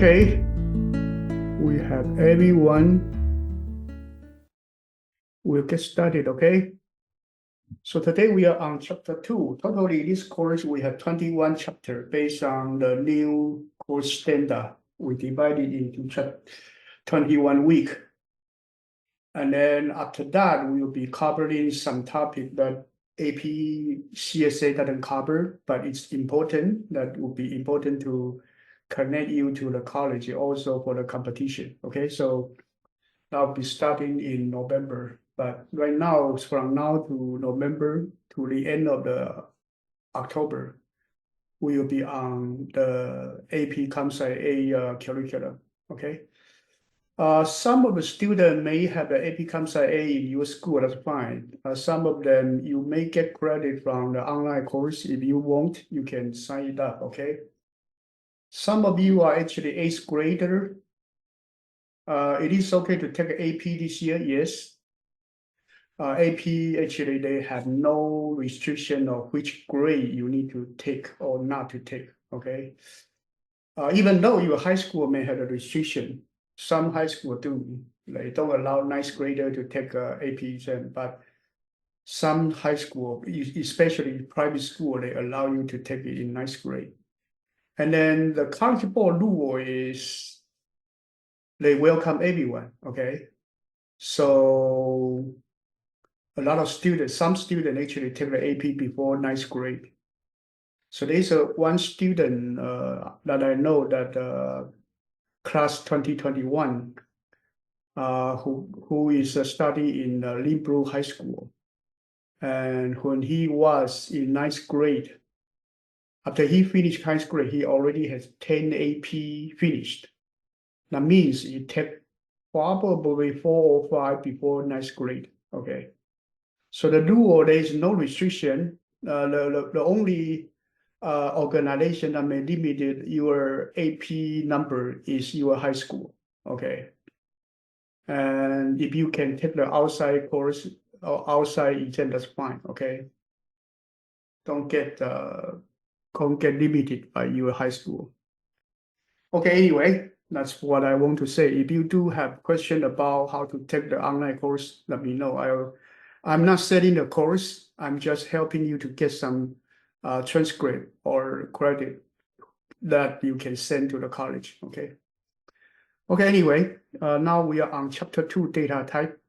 Okay, we have everyone. We'll get started, okay? So today we are on chapter 2. Totally, this course we have 21 chapters based on the new course standard. We divided into 21 week. And then after that, we will be covering some topic that AP CSA doesn't cover, but it's important. That will be important to connect you to the college, also for the competition. Okay, so I'll be starting in November, but right now, from now to November to the end of the October, we will be on the AP ComSci A curriculum. Okay. Some of the students may have the AP ComSci A in your school, that's fine. Some of them you may get credit from the online course. If you want, you can sign it up. Okay. Some of you are actually 8th grader. It is okay to take AP this year, yes. AP, actually, they have no restriction of which grade you need to take or not to take, okay? Even though your high school may have a restriction, some high school do. They don't allow ninth grader to take AP exam, but some high school, especially private school, they allow you to take it in ninth grade. And then the college board rule is they welcome everyone, okay? So a lot of students, some students actually take the AP before ninth grade. So there's one student that I know that class 2021 who is studying in Limbrook High School. And when he was in ninth grade, after he finished high school, he already has 10 AP finished. That means it take probably 4 or 5 before ninth grade. Okay. So the rule, there is no restriction. The only organization that may limit your AP number is your high school. Okay. And if you can take the outside course or outside exam, that's fine. Okay. Don't get limited by your high school. Okay, anyway, that's what I want to say. If you do have question about how to take the online course, let me know. I'm not selling the course. I'm just helping you to get some transcript or credit that you can send to the college. Okay. Okay, anyway, now we are on chapter 2, data type.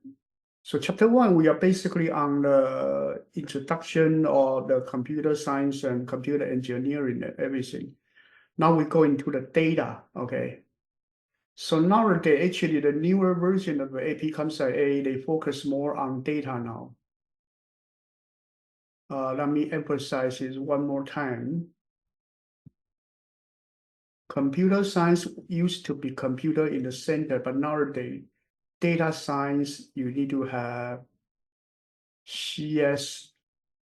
So chapter 1, we are basically on the introduction of the computer science and computer engineering and everything. Now we go into the data, okay? So nowadays, actually, the newer version of the AP ComSci A, they focus more on data now. Let me emphasize this one more time. Computer science used to be computer in the center, but nowadays, data science, you need to have CS,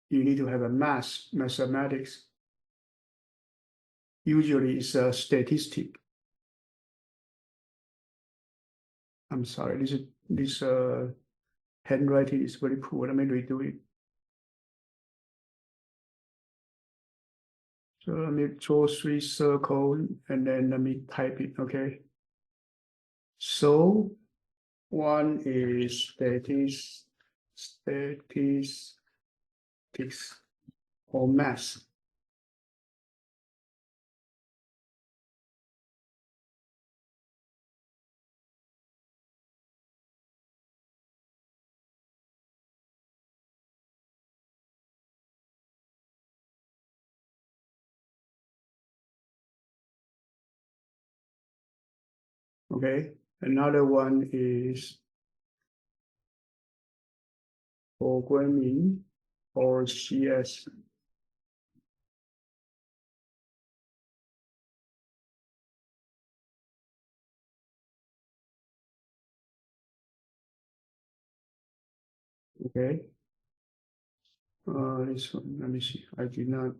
you need to have a mathematics. Usually it's a statistic. I'm sorry, this handwriting is very poor. Let me redo it. So let me draw 3 circles and then let me type it, okay? So one is statistics or math. Okay, another one is programming or CS. Okay, this one, let me see. I did not.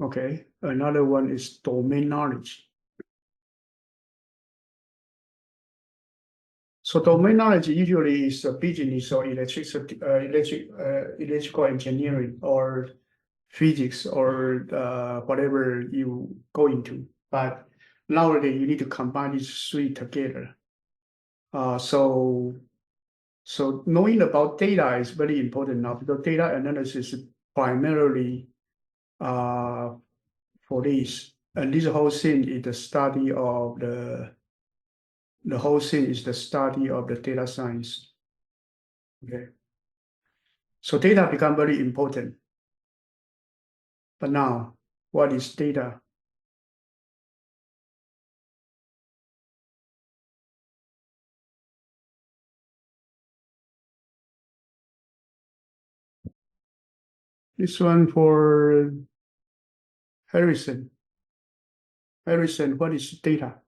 Okay, another one is domain knowledge. So domain knowledge usually is business or electrical engineering or physics or whatever you go into. But nowadays you need to combine these three together. So knowing about data is very important now because data analysis is primarily for this. And this whole thing is the study of the whole thing is the study of the data science. Okay. So data become very important. But now, what is data? This one for Harrison. Harrison, what is data?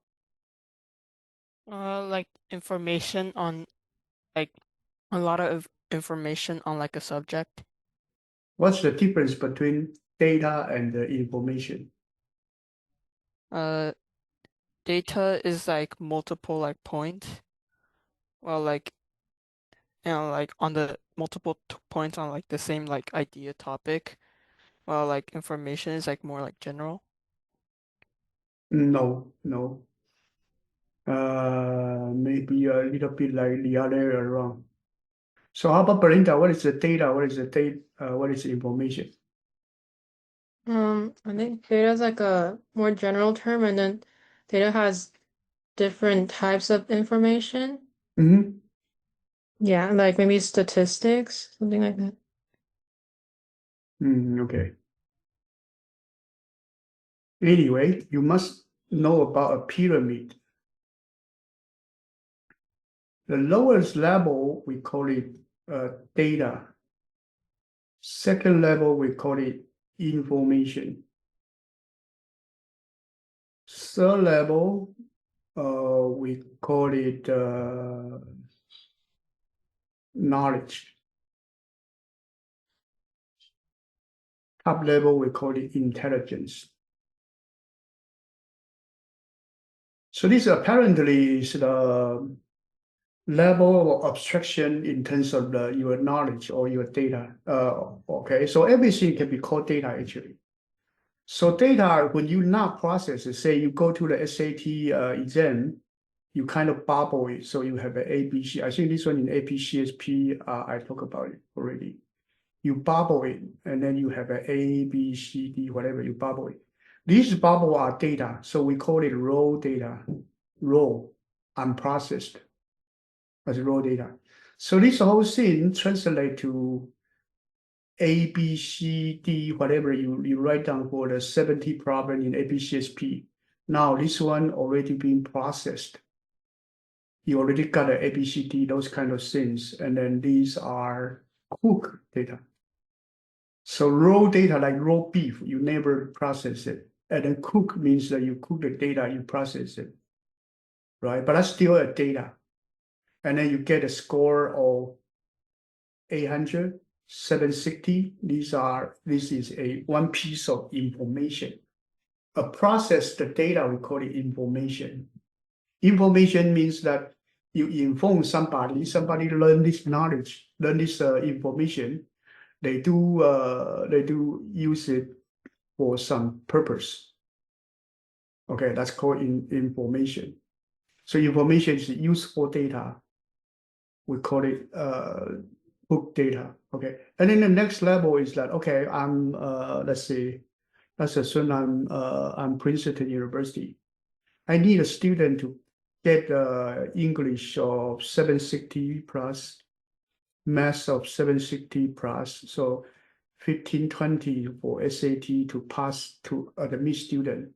Like information on like a lot of information on like a subject. What's the difference between data and the information? Uh, Data is like multiple like points. Well, like like on the multiple points on like the same like idea topic. Well, like information is like more like general. No, no. Maybe a little bit like the other way around. So how about Belinda? What is the data? What is the data? What is the information? I think data is like a more general term, and then data has different types of information. Mm-hmm. Yeah, like maybe statistics, something like that. Okay. Anyway, you must know about a pyramid. The lowest level, we call it data. Second level, we call it information. Third level, we call it knowledge. Top level, we call it intelligence. So this apparently is the level of abstraction in terms of your knowledge or your data. Okay, so everything can be called data actually. So data, when you not process it, say you go to the SAT exam, you kind of bubble it. So you have an ABC. I think this one in APCSP, I talked about it already. You bubble it, and then you have an A, B, C, D, whatever you bubble it. These bubble are data, so we call it raw data, raw, unprocessed as raw data. So this whole thing translate to A, B, C, D, whatever you write down for the 70 problem in APCSP. Now this one already being processed. You already got a ABCD, those kind of things, and then these are cooked data. So raw data like raw beef, you never process it. And then cook means that you cook the data, you process it, right? But that's still a data. And then you get a score of 800, 760. This is a one piece of information. A processed data, we call it information. Information means that you inform somebody learn this knowledge, learn this information. They do use it for some purpose. Okay, that's called information. So information is useful data. We call it book data. Okay, and then the next level is that okay, I'm let's say let's assume I'm Princeton University. I need a student to get English of 760 plus, math of 760 plus, so 1520 for SAT to pass to admit student.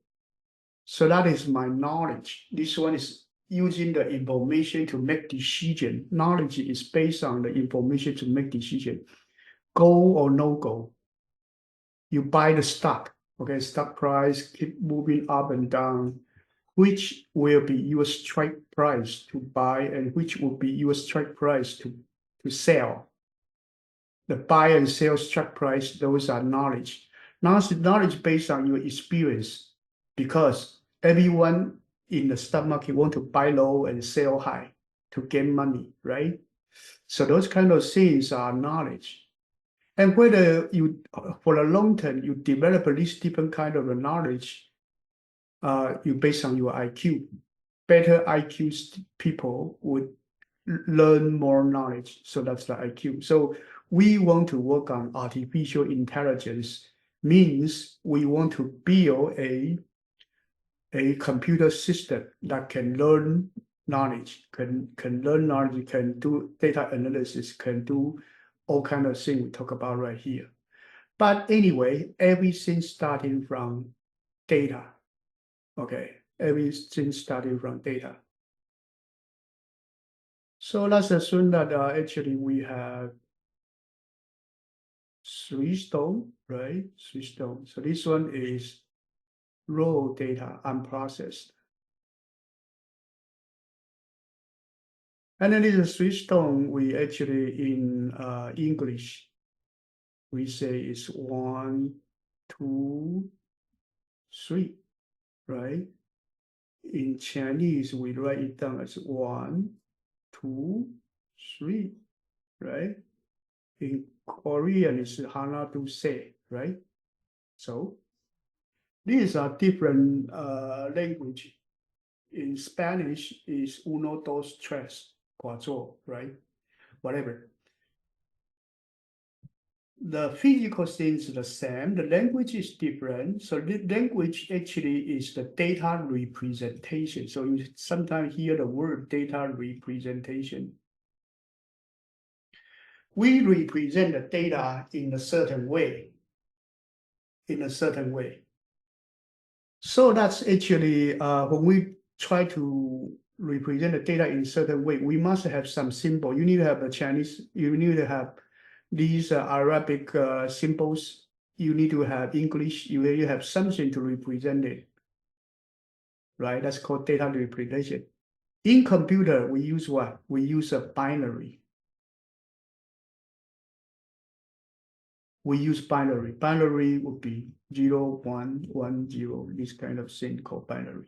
So that is my knowledge. This one is using the information to make decision. Knowledge is based on the information to make decision. Go or no go. You buy the stock, okay, stock price keep moving up and down. Which will be your strike price to buy and which will be your strike price to sell. The buy and sell strike price, those are knowledge. Knowledge based on your experience because everyone in the stock market want to buy low and sell high. to gain money, right? So those kind of things are knowledge. And whether you, for the long term, you develop this different kind of knowledge, you based on your IQ. Better IQ people would learn more knowledge. So that's the IQ. So we want to work on artificial intelligence, means we want to build a computer system that can learn knowledge, can learn knowledge, can do data analysis, can do all kind of things we talk about right here. But anyway, everything starting from data. Okay, everything starting from data. So let's assume that actually we have 3 stone, right? 3 stone. So this one is raw data, unprocessed. And then this is 3 stone, we actually in English, we say it's 1, 2, 3, right? In Chinese, we write it down as 1, 2, 3, right? In Korean, it's Hana to say, right? So these are different language. In Spanish is uno, dos, tres, cuatro, right? Whatever. The physical thing is the same. The language is different. So the language actually is the data representation. So you sometimes hear the word data representation. We represent the data in a certain way. So that's actually when we try to represent the data in a certain way, we must have some symbol. You need to have a Chinese, you need to have these Arabic symbols, you need to have English, you need to have something to represent it, right? That's called data representation. In computer, we use what? We use a binary. We use binary. Binary would be 0, 1, 1, 0, this kind of thing called binary.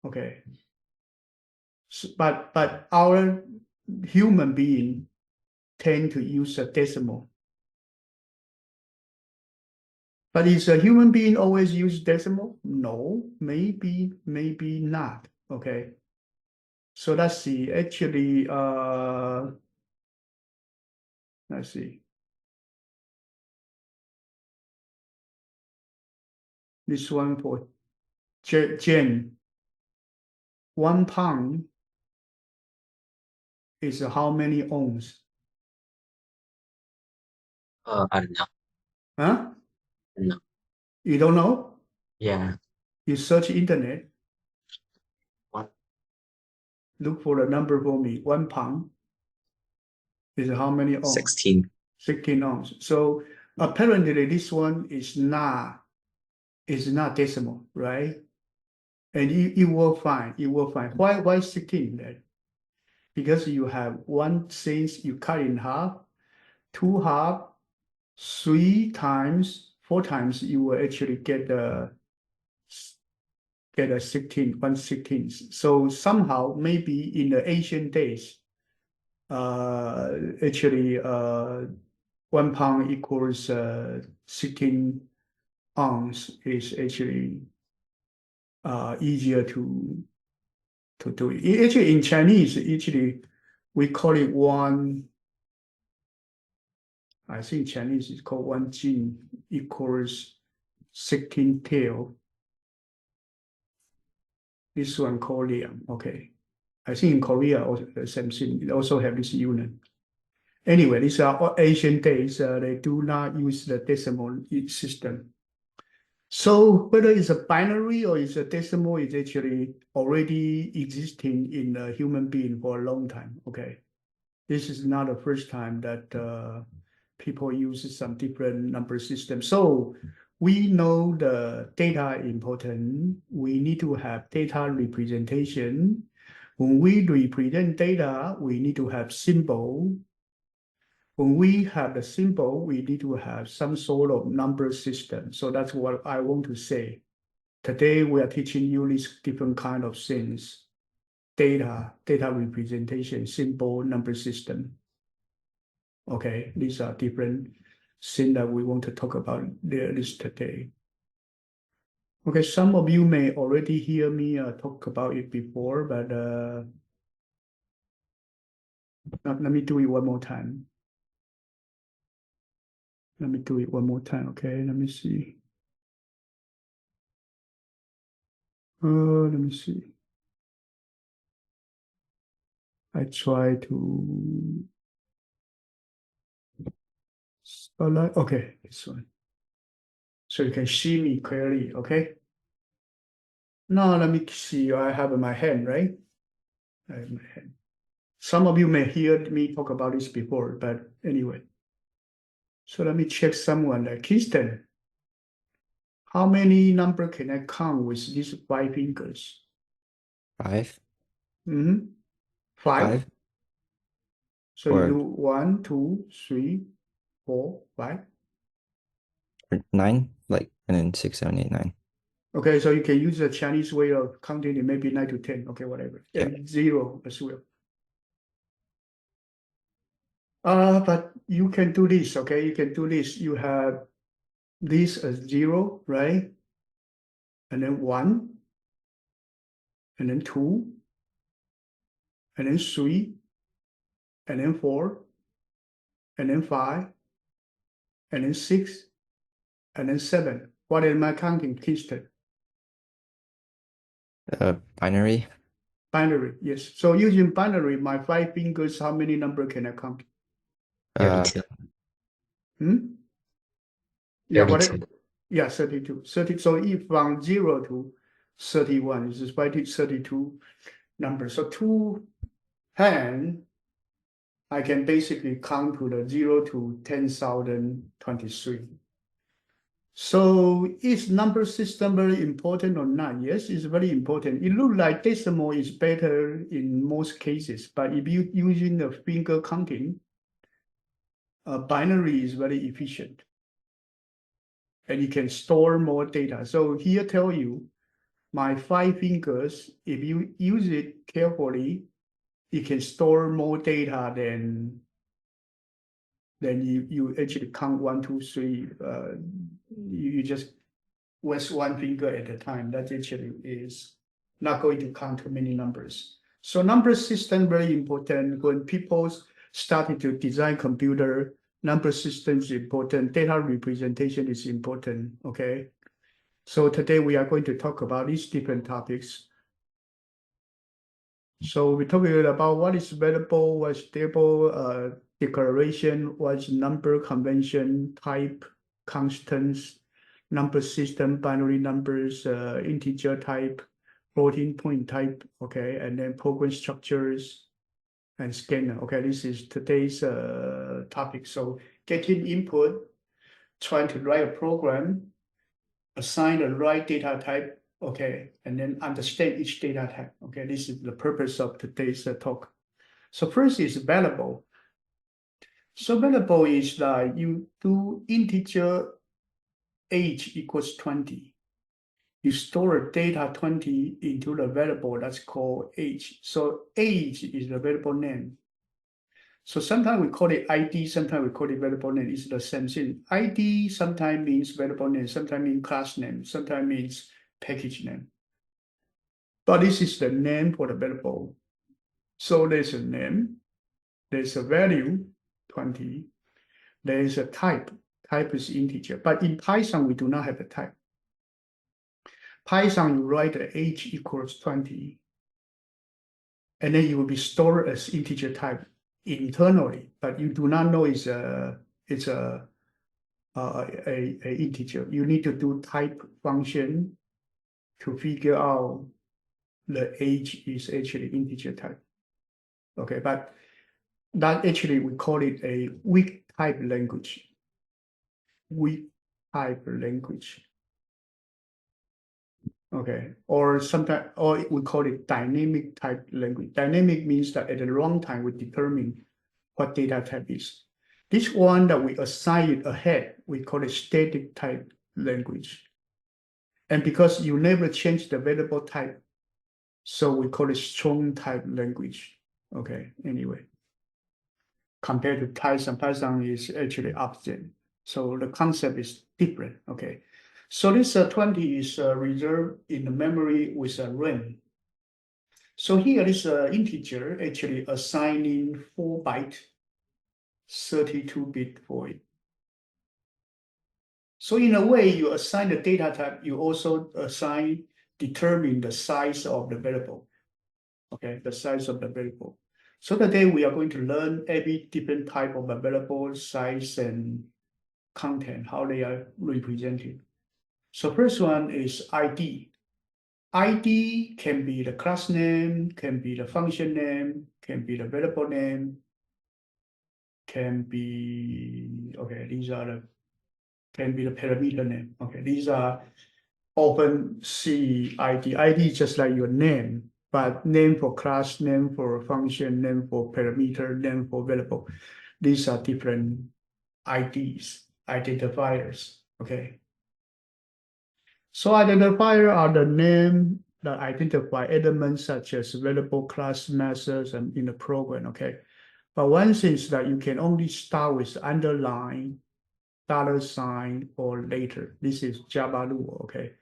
Okay. So, but our human being tend to use a decimal. But is a human being always use decimal? No, maybe not. Okay. So let's see. Actually, let's see. This one for Jen. 1 pound is how many ohms? I don't know. Huh? No. You don't know? Yeah. You search internet. What? Look for the number for me. 1 pound is how many ohms? 16. 16 ohms. So apparently this one is not decimal, right? And you will find, why 16 then? Because you have one thing you cut in half, 2 half, 3 times, 4 times, you will actually get a 16, 1/16. So somehow maybe in the ancient days, actually 1 pound equals 16 ounce is actually easier to do it. Actually, in Chinese, actually we call it one. I think Chinese is called 1 jin equals 16 tael. This one called liang. Okay, I think in Korea also the same thing. It also have this unit. Anyway, these are Asian days. They do not use the decimal system. So whether it's a binary or it's a decimal, is actually already existing in a human being for a long time. Okay, this is not the first time that people use some different number system. So we know the data important. We need to have data representation. When we represent data, we need to have symbol. When we have the symbol, we need to have some sort of number system. So that's what I want to say. Today, we are teaching you these different kind of things. data representation, simple number system. Okay, these are different things that we want to talk about this today. Okay, some of you may already hear me talk about it before, but let me do it one more time. Let me do it one more time, okay? Let me see. Let me see. I try to spotlight. Okay, this one. So you can see me clearly, okay? Now let me see. I have my hand, right? I have my hand. Some of you may hear me talk about this before, but anyway. So let me check someone like Kirsten. How many number can I count with these 5 fingers? 5. Mm-hmm. 5. 5. So you Or- do 1, 2, 3, 4, 5. Or 9, like, and then 6, 7, 8, 9. Okay, so you can use the Chinese way of counting it, maybe 9 to 10. Okay, whatever. Yeah. And 0 as well. But you can do this, okay? You can do this. You have this as 0, right? And then 1, and then 2, and then 3, and then 4, and then 5, and then 6, and then 7. What am I counting, Kirsten? Binary. Binary, yes. So using binary, my 5 fingers, how many number can I count? 32. Yeah, 32. whatever. Yeah, 32. 30. So if from 0 to 31, this is 32 numbers. So 2 hand, I can basically count to the 0 to 10,023. So is number system very important or not? Yes, it's very important. It looks like decimal is better in most cases, but if you using the finger counting, binary is very efficient. And you can store more data. So here tell you, my 5 fingers, if you use it carefully, it can store more data than you actually count 1, 2, 3. You just with 1 finger at a time. That actually is not going to count too many numbers. So number system very important. When people started to design computer, number system is important. Data representation is important. Okay. So today we are going to talk about these different topics. So we're talking about what is variable, what's stable, declaration, what's number convention, type, constants, number system, binary numbers, integer type, floating point type, okay, and then program structures and scanner. Okay, this is today's topic. So getting input, trying to write a program, assign the right data type, okay, and then understand each data type. Okay, this is the purpose of today's talk. So first is variable. So variable is that you do integer age equals 20. You store data 20 into the variable that's called age. So age is the variable name. So sometimes we call it ID, sometimes we call it variable name. It's the same thing. ID sometimes means variable name, sometimes means class name, sometimes means package name. But this is the name for the variable. So there's a name, there's a value, 20, there's a type is integer. But in Python, we do not have a type. Python, you write the age equals 20, and then it will be stored as integer type internally, but you do not know it's a integer. You need to do type function to figure out the age is actually integer type. Okay, but that actually we call it a weak type language. Weak type language. Okay, or sometimes, or we call it dynamic type language. Dynamic means that at the wrong time we determine what data type is. This one that we assign it ahead, we call it static type language. And because you never change the variable type So we call it strong type language. Okay, anyway. Compared to Python is actually opposite. So the concept is different. Okay. So this 20 is reserved in the memory with a RAM. So here is an integer actually assigning 4 byte, 32-bit for it. So in a way, you assign the data type, you also determine the size of the variable. Okay, the size of the variable. So today we are going to learn every different type of variable size and content, how they are represented. So first one is ID. ID can be the class name, can be the function name, can be the variable name, can be, okay, can be the parameter name. Okay, these are often see ID. ID is just like your name, but name for class, name for function, name for parameter, name for variable. These are different IDs, identifiers. Okay. So identifier are the name that identify elements such as variable, class, methods, and in the program. Okay. But one thing is that you can only start with underline, $sign, or later. This is Java rule. Okay.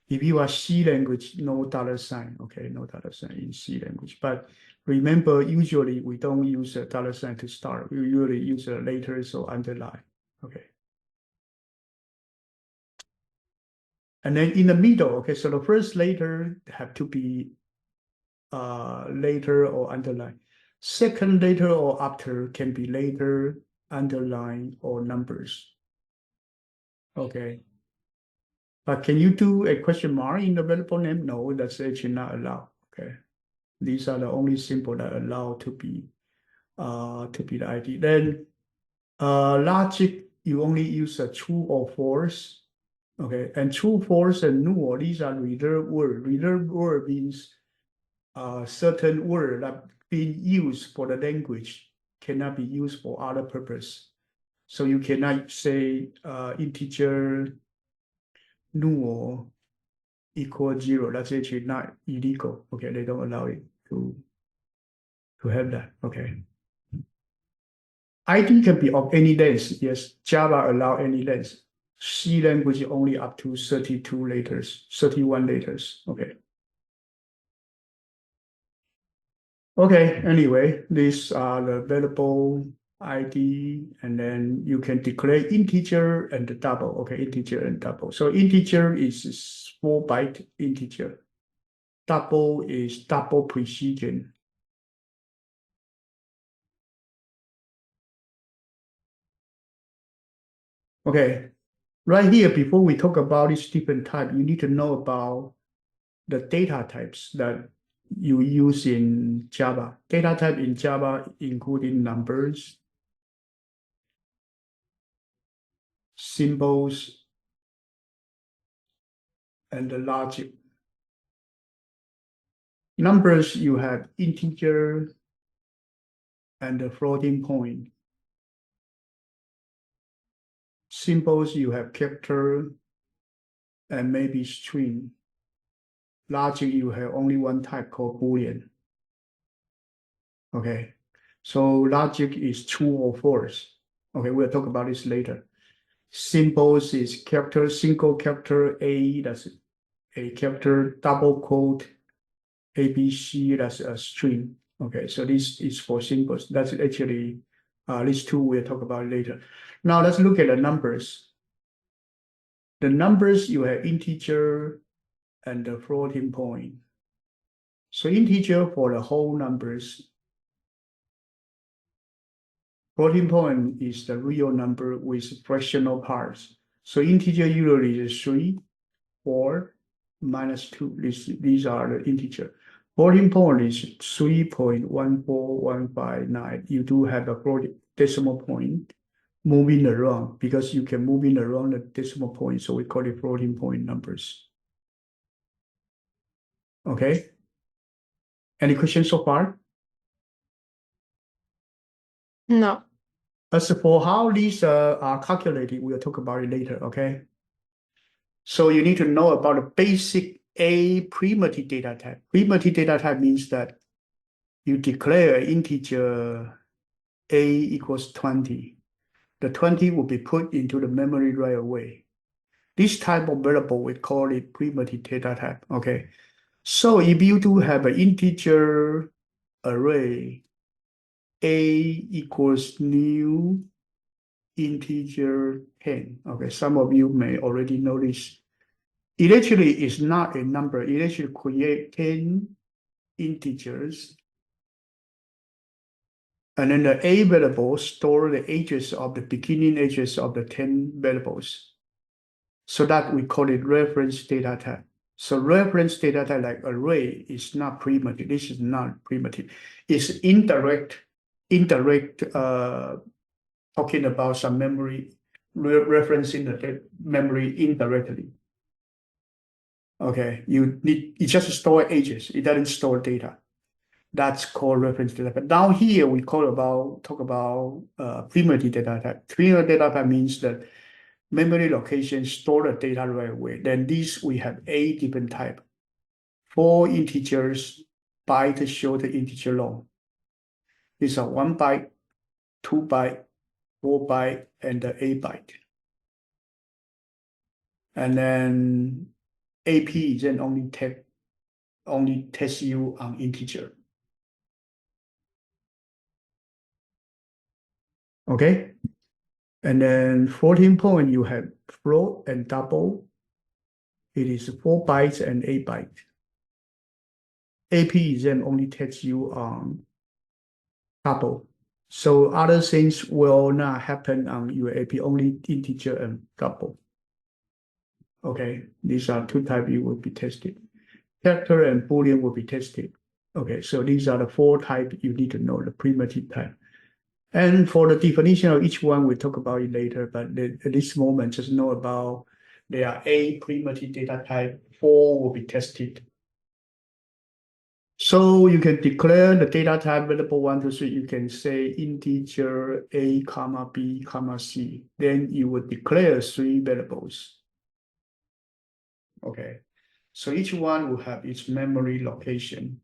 If you are C language, no $sign. Okay, no $sign in C language. But remember, usually we don't use a $sign to start. We usually use a letters or underline. Okay. And then in the middle, okay, so the first letter have to be later or underline. Second letter or after can be later, underline, or numbers. Okay. But can you do a question mark in the variable name? No, that's actually not allowed. Okay. These are the only symbol that allow to be the ID. Then logic, you only use a true or false. Okay, and true, false, and null, these are reserved word. Reserved word means certain word that being used for the language cannot be used for other purpose. So you cannot say integer null equal 0. That's actually not illegal. Okay, they don't allow it to have that. Okay. ID can be of any length. Yes, Java allow any length. C language only up to 32 letters, 31 letters. Okay. Okay, anyway, these are the variable ID, and then you can declare integer and double. Okay, integer and double. So integer is 4 byte integer. Double is double precision. Okay, right here, before we talk about this different type, you need to know about the data types that you use in Java. Data type in Java including numbers, symbols, and the logic. Numbers, you have integer and the floating point. Symbols, you have character and maybe string. Logic, you have only one type called Boolean. Okay, so logic is true or false. Okay, we'll talk about this later. Symbols is character, single character A, that's a character, double quote, ABC, that's a string. Okay, so this is for symbols. That's actually, these two we'll talk about later. Now let's look at the numbers. The numbers, you have integer and the floating point. So integer for the whole numbers. Floating point is the real number with fractional parts. So integer usually is 3, 4, -2. These are the integer. Floating point is 3.14159. You do have a decimal point moving around because you can moving around the decimal point. So we call it floating point numbers. Okay. Any questions so far? No. As for how these are calculated, we'll talk about it later, okay? So you need to know about the basic a primitive data type. Primitive data type means that you declare an integer a equals 20. The 20 will be put into the memory right away. This type of variable, we call it primitive data type, okay? So if you do have an integer array, a equals new integer 10, okay? Some of you may already know this. It actually is not a number. It actually creates 10 integers. And then the a variable store the ages of the beginning ages of the 10 variables. So that we call it reference data type. So reference data type like array is not primitive. This is not primitive. It's indirect talking about some memory, referencing the memory indirectly. Okay, it just store ages. It doesn't store data. That's called reference data type. Now here we talk about primitive data type. Primitive data type means that memory location store the data right away. Then this we have 8 different type. 4 integers, byte show the integer long. These are 1 byte, 2 byte, 4 byte, and the 8 byte. And then AP then only test you on integer. Okay. And then 14 point, you have float and double. It is 4 bytes and 8 bytes. AP then only takes you on double. So other things will not happen on your AP, only integer and double. Okay, these are 2 types you will be tested. Character and Boolean will be tested. Okay, so these are the 4 types you need to know, the primitive type. And for the definition of each one, we'll talk about it later, but at this moment, just know about there are 8 primitive data type, 4 will be tested. So you can declare the data type variable 1, 2, 3. You can say integer a, comma b, comma c. Then you would declare 3 variables. Okay, so each one will have its memory location.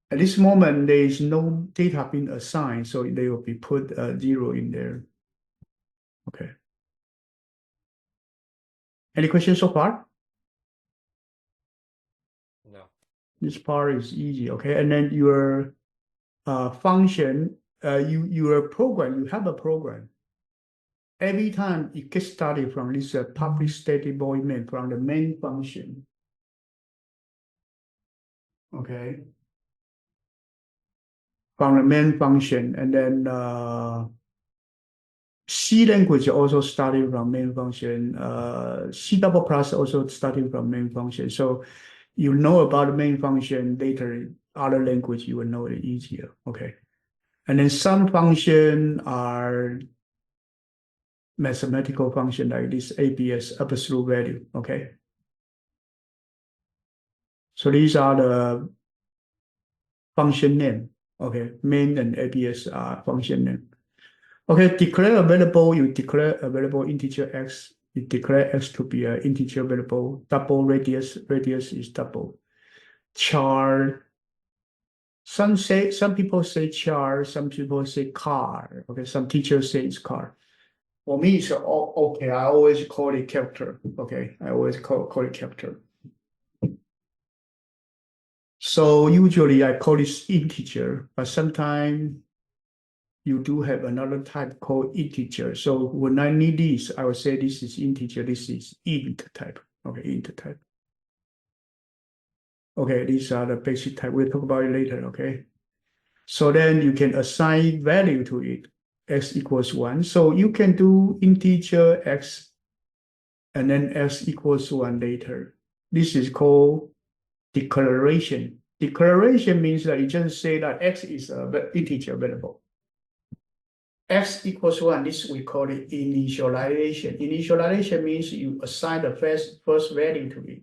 At this moment, there is no data being assigned, so they will be put 0 in there. Okay. Any questions so far? No. This part is easy, okay? And then your function, your program, you have a program. Every time it gets started from this public static void main, from the main function. Okay. From the main function, and then C language also starting from main function. C double plus also starting from main function. So you know about the main function later, other language you will know it easier. Okay. And then some function are mathematical function like this ABS, absolute value. Okay. So these are the function name. Okay. Main and ABS are function name. Okay, declare a variable, you declare a variable integer x, you declare x to be an integer variable, double radius is double. Char, some people say char, some people say car. Okay, some teachers say it's car. For me, it's okay. I always call it character. Okay, I always call it character. So usually I call this integer, but sometimes you do have another type called integer. So when I need this, I will say this is integer, this is int type. Okay, int type. Okay, these are the basic type. We'll talk about it later, okay? So then you can assign value to it, x equals 1. So you can do integer x and then x equals 1 later. This is called declaration. Declaration means that you just say that x is an integer variable. X equals 1, this we call it initialization. Initialization means you assign the first value to it.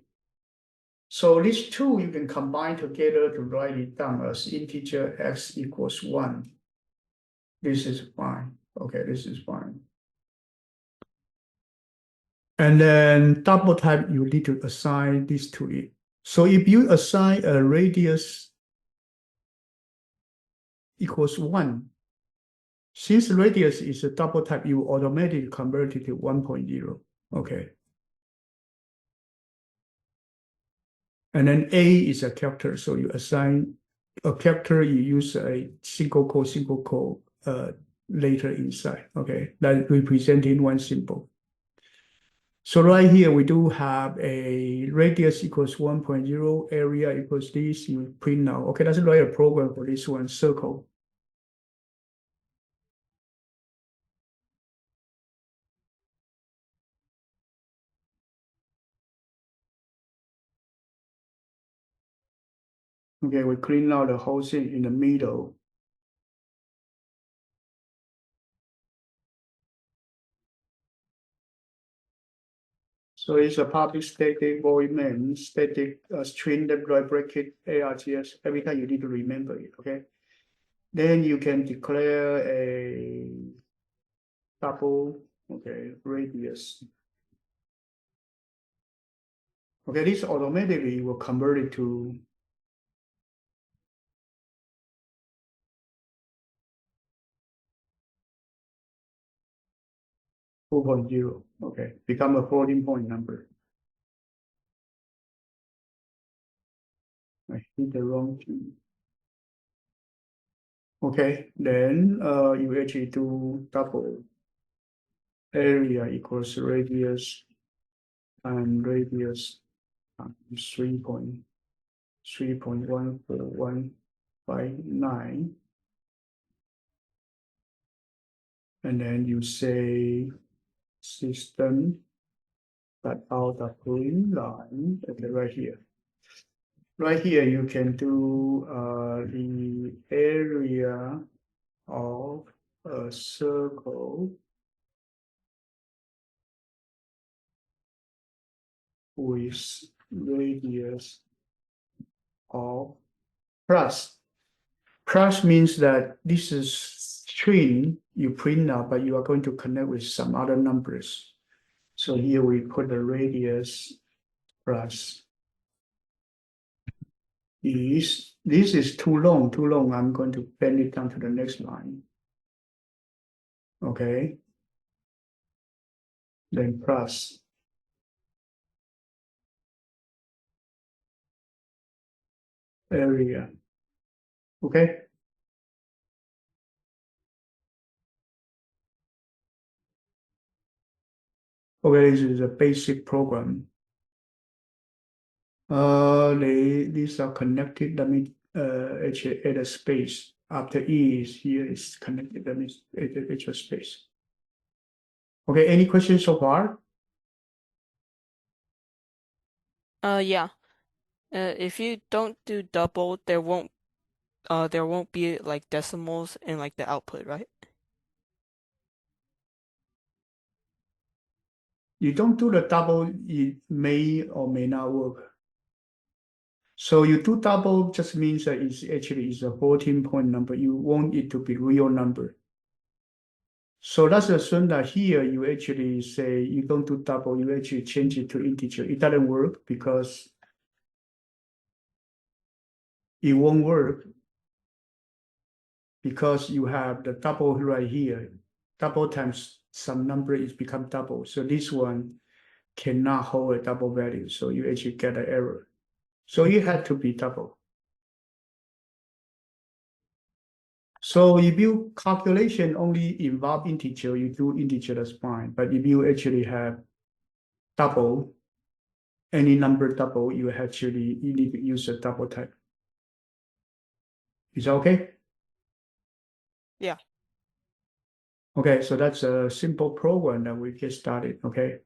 So these two you can combine together to write it down as integer x equals 1. This is fine. Okay, this is fine. And then double type, you need to assign this to it. So if you assign a radius equals 1, since radius is a double type, you automatically convert it to 1.0. Okay. And then A is a character, so you assign a character, you use a single quote later inside. Okay, that representing one symbol. So right here we do have a radius equals 1.0, area equals this, you print now. Okay, let's write a program for this one, circle. Okay, we clean out the whole thing in the middle. So it's a public static void main, static string deploy bracket args. Every time you need to remember it, okay? Then you can declare a double, okay, radius. Okay, this automatically will convert it to okay, become a floating point number. I hit the wrong key. Okay, then you actually do double area equals radius and radius 3.14159, and then you say system that out the green line, okay, right here. Right here, you can do the area of a circle with radius of plus. Plus means that this is string you print out, but you are going to connect with some other numbers. So here we put the radius plus. This is too long. I'm going to bend it down to the next line. Okay. Then plus. Area. Okay. Okay, this is a basic program. These are connected. That means actually add a space. After E is here is connected. That means it's a space. Okay, any questions so far? Yeah. If you don't do double, there won't be like decimals in like the output, right? You don't do the double, it may or may not work. So you do double just means that it's actually is a 14-point number. You want it to be real number. So let's assume that here you actually say you don't do double, you actually change it to integer. It doesn't work because it won't work because you have the double right here. Double times some number is become double. So this one cannot hold a double value. So you actually get an error. So it had to be double. So if you calculation only involve integer, you do integer, that's fine. But if you actually have double, any number double, you need to use a double type. Is that okay? Yeah. Okay, so that's a simple program that we get started, okay?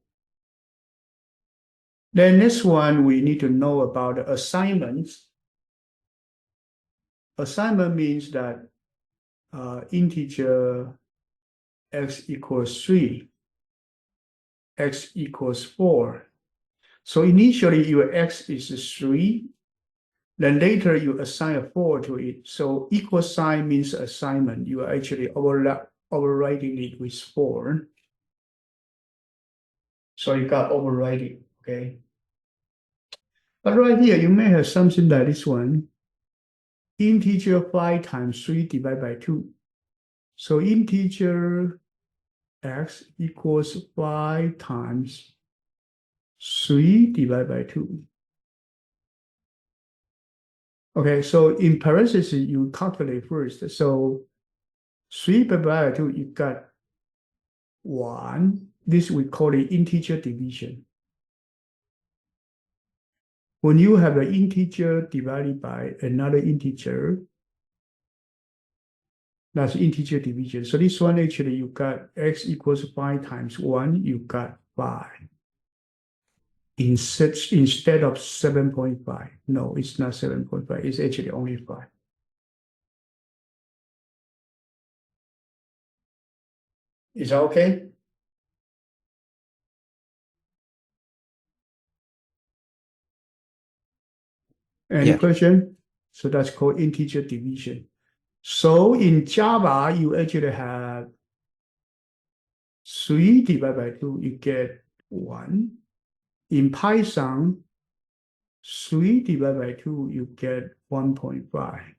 Then next one, we need to know about the assignments. Assignment means that integer x equals 3, x equals 4. So initially your x is 3, then later you assign a 4 to it. So equal sign means assignment. You are actually overwriting it with 4. So you got overriding, okay? But right here, you may have something like this one. Integer 5 times 3 divided by 2. So integer x equals 5 times 3 divided by 2. Okay, so in parentheses, you calculate first. So 3 divided by 2, you got 1. This we call it integer division. When you have an integer divided by another integer, that's integer division. So this one actually you got x equals 5 times 1, you got 5. Instead of 7.5. No, it's not 7.5. It's actually only 5. Is that okay? Any Yeah. question? So that's called integer division. So in Java, you actually have 3 divided by 2, you get 1. In Python, 3 divided by 2, you get 1.5.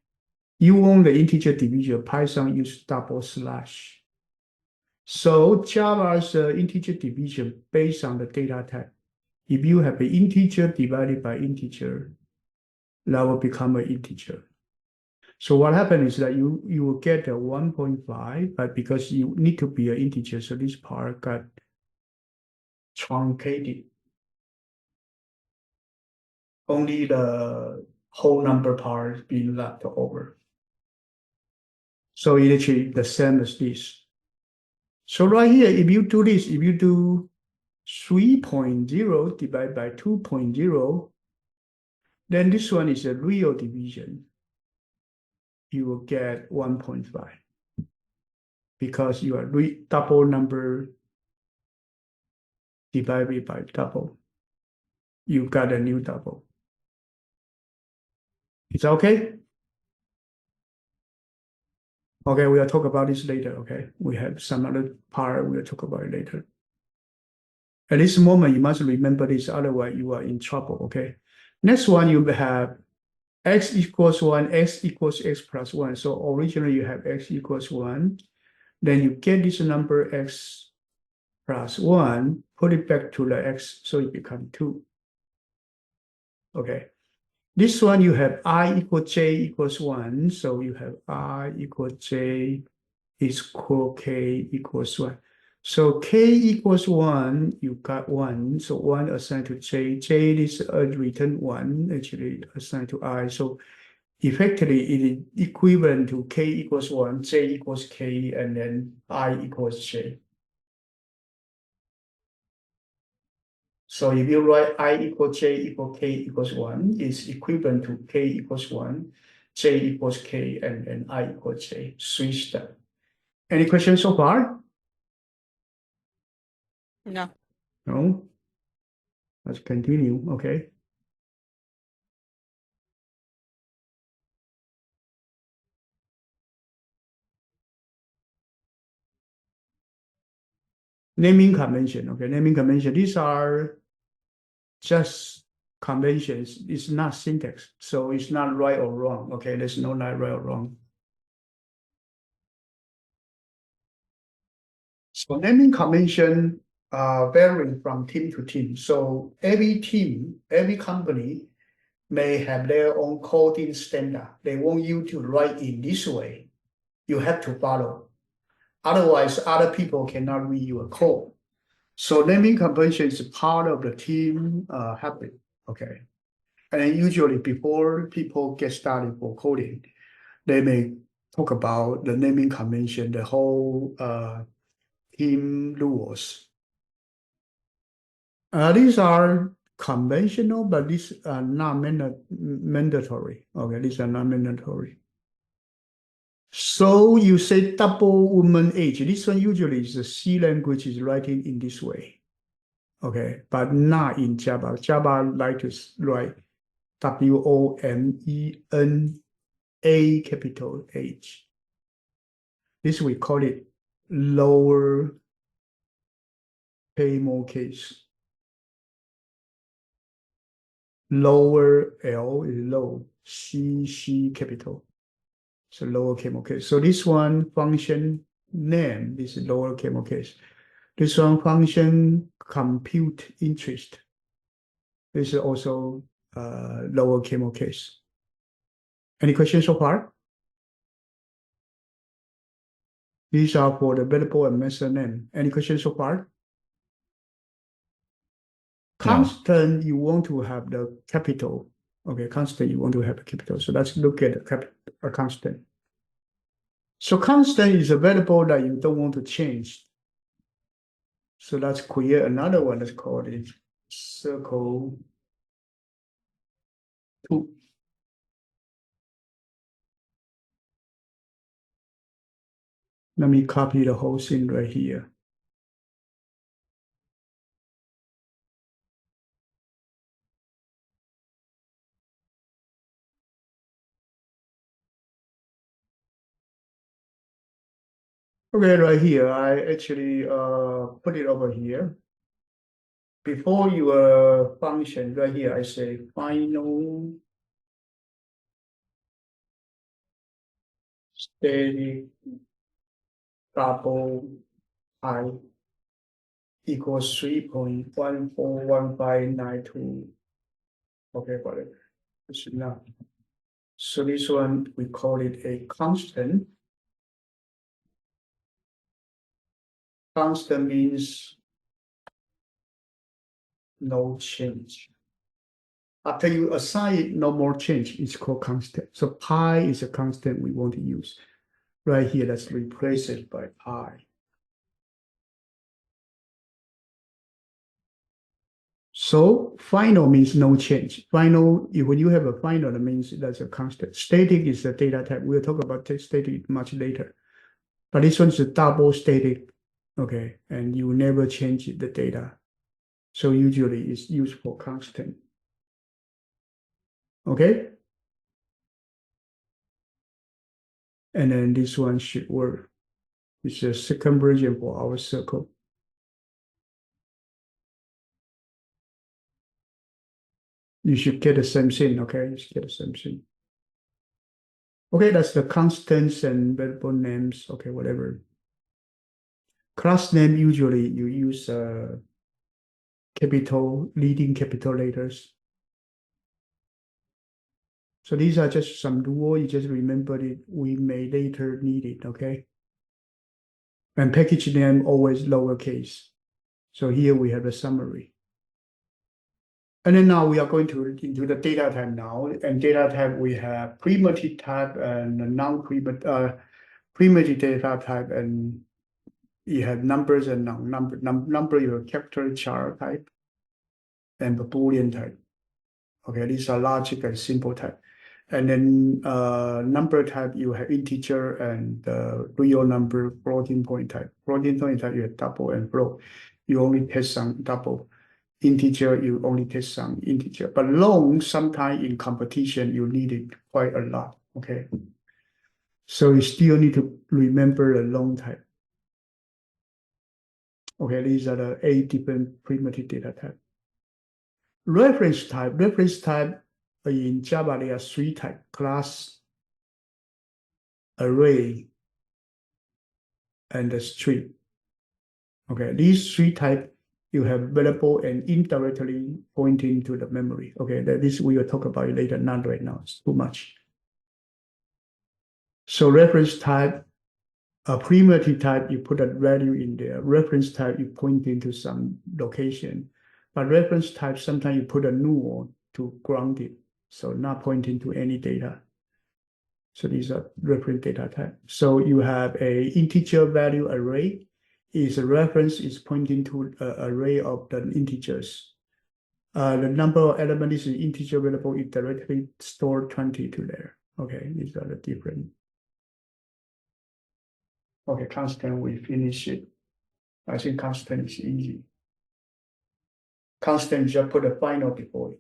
You want the integer division, Python use double slash. So Java's integer division based on the data type. If you have an integer divided by integer, that will become an integer. So what happens is that you will get a 1.5, but because you need to be an integer, so this part got truncated. Only the whole number part being left over. So it actually the same as this. So right here, if you do this, if you do 3.0 divided by 2.0, then this one is a real division. You will get 1.5 because you are double number divided by double. You got a new double. It's okay? Okay, we'll talk about this later, okay? We have some other part, we'll talk about it later. At this moment, you must remember this, otherwise you are in trouble, okay? Next one, you have x equals 1, x equals x plus 1. So originally you have x equals 1. Then you get this number x plus 1, put it back to the x, so it becomes 2. Okay. This one you have I equals j equals 1. So you have I equals j is equal k equals 1. So k equals 1, you got 1. So 1 assigned to j. J is a return 1, actually assigned to I. So effectively, it is equivalent to k equals 1, j equals k, and then I equals j. So if you write I equals j equals k equals 1, it's equivalent to k equals 1, j equals k, and then I equals j. 3 steps. Any questions so far? No. No? Let's continue, okay? Naming convention, okay? Naming convention, these are just conventions. It's not syntax, so it's not right or wrong, okay? There's no right or wrong. So naming convention vary from team to team. So every team, every company may have their own coding standard. They want you to write in this way. You have to follow. Otherwise, other people cannot read your code. So naming convention is part of the team habit. Okay. And then usually before people get started for coding, they may talk about the naming convention, the whole team rules. These are conventional, but these are not mandatory. Okay, these are not mandatory. So you say double woman age. This one usually is the C language is writing in this way. Okay, but not in Java. Java like to write WOMENA capital H. This we call it lower case. lower L is low, C capital. So lower case. So this one function name, this is lower case. This one function compute interest. This is also lower case. Any questions so far? These are for the variable and method name. Any questions so far? Constant, you want to have the capital. Okay, constant, you want to have a capital. So let's look at a constant. So constant is a variable that you don't want to change. So let's create another one. Let's call it circle 2. Let me copy the whole thing right here. Okay, right here, I actually put it over here. Before your function, right here, I say final static double I equals 3.141592. Okay, whatever. It's enough. So this one, we call it a constant. Constant means no change. After you assign it, no more change. It's called constant. So pi is a constant we want to use. Right here, let's replace it by pi. So final means no change. Final, when you have a final, that means that's a constant. Static is a data type. We'll talk about static much later. But this one is a double static, okay? And you never change the data. So usually it's used for constant. Okay? And then this one should work. It's a second version for our circle. You should get the same thing, okay? You should get the same thing. Okay, that's the constants and variable names, okay, whatever. Class name, usually you use leading capital letters. So these are just some rule, you just remember it, we may later need it, okay? And package name, always lowercase. So here we have a summary. And then now we are going into the data type now. And data type, we have primitive type and non-primitive primitive data type, and you have numbers and non-number. Number, you have character char type and the Boolean type. Okay, these are logic and simple type. And then number type, you have integer and real number, floating point type. Floating point type, you have double and float. You only test some double. Integer, you only test some integer. But long, sometimes in competition, you need it quite a lot, okay? So you still need to remember the long type. Okay, these are the 8 different primitive data type. Reference type in Java, there are 3 types: class, array, and the string. Okay, these 3 types, you have variable and indirectly pointing to the memory. Okay, this we will talk about it later, not right now, it's too much. So reference type, a primitive type, you put a value in there. Reference type, you point into some location. But reference type, sometimes you put a null to ground it, so not pointing to any data. So these are reference data type. So you have a integer value array. Is a reference is pointing to an array of the integers. The number of elements is integer variable, it directly store 20 to there. Okay, these are the different. Okay, constant, we finish it. I think constant is easy. Constant, just put a final before it.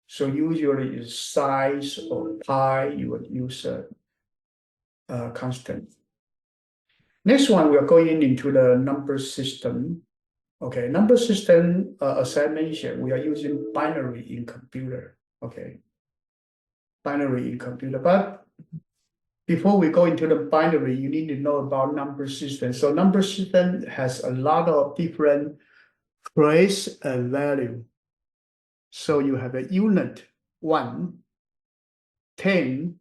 So usually is size or pi, you would use a constant. Next one, we are going into the number system. Okay, number system, as I mentioned, we are using binary in computer. Okay, binary in computer. But before we go into the binary, you need to know about number system. So number system has a lot of different place and value. So you have a unit, 1, 10,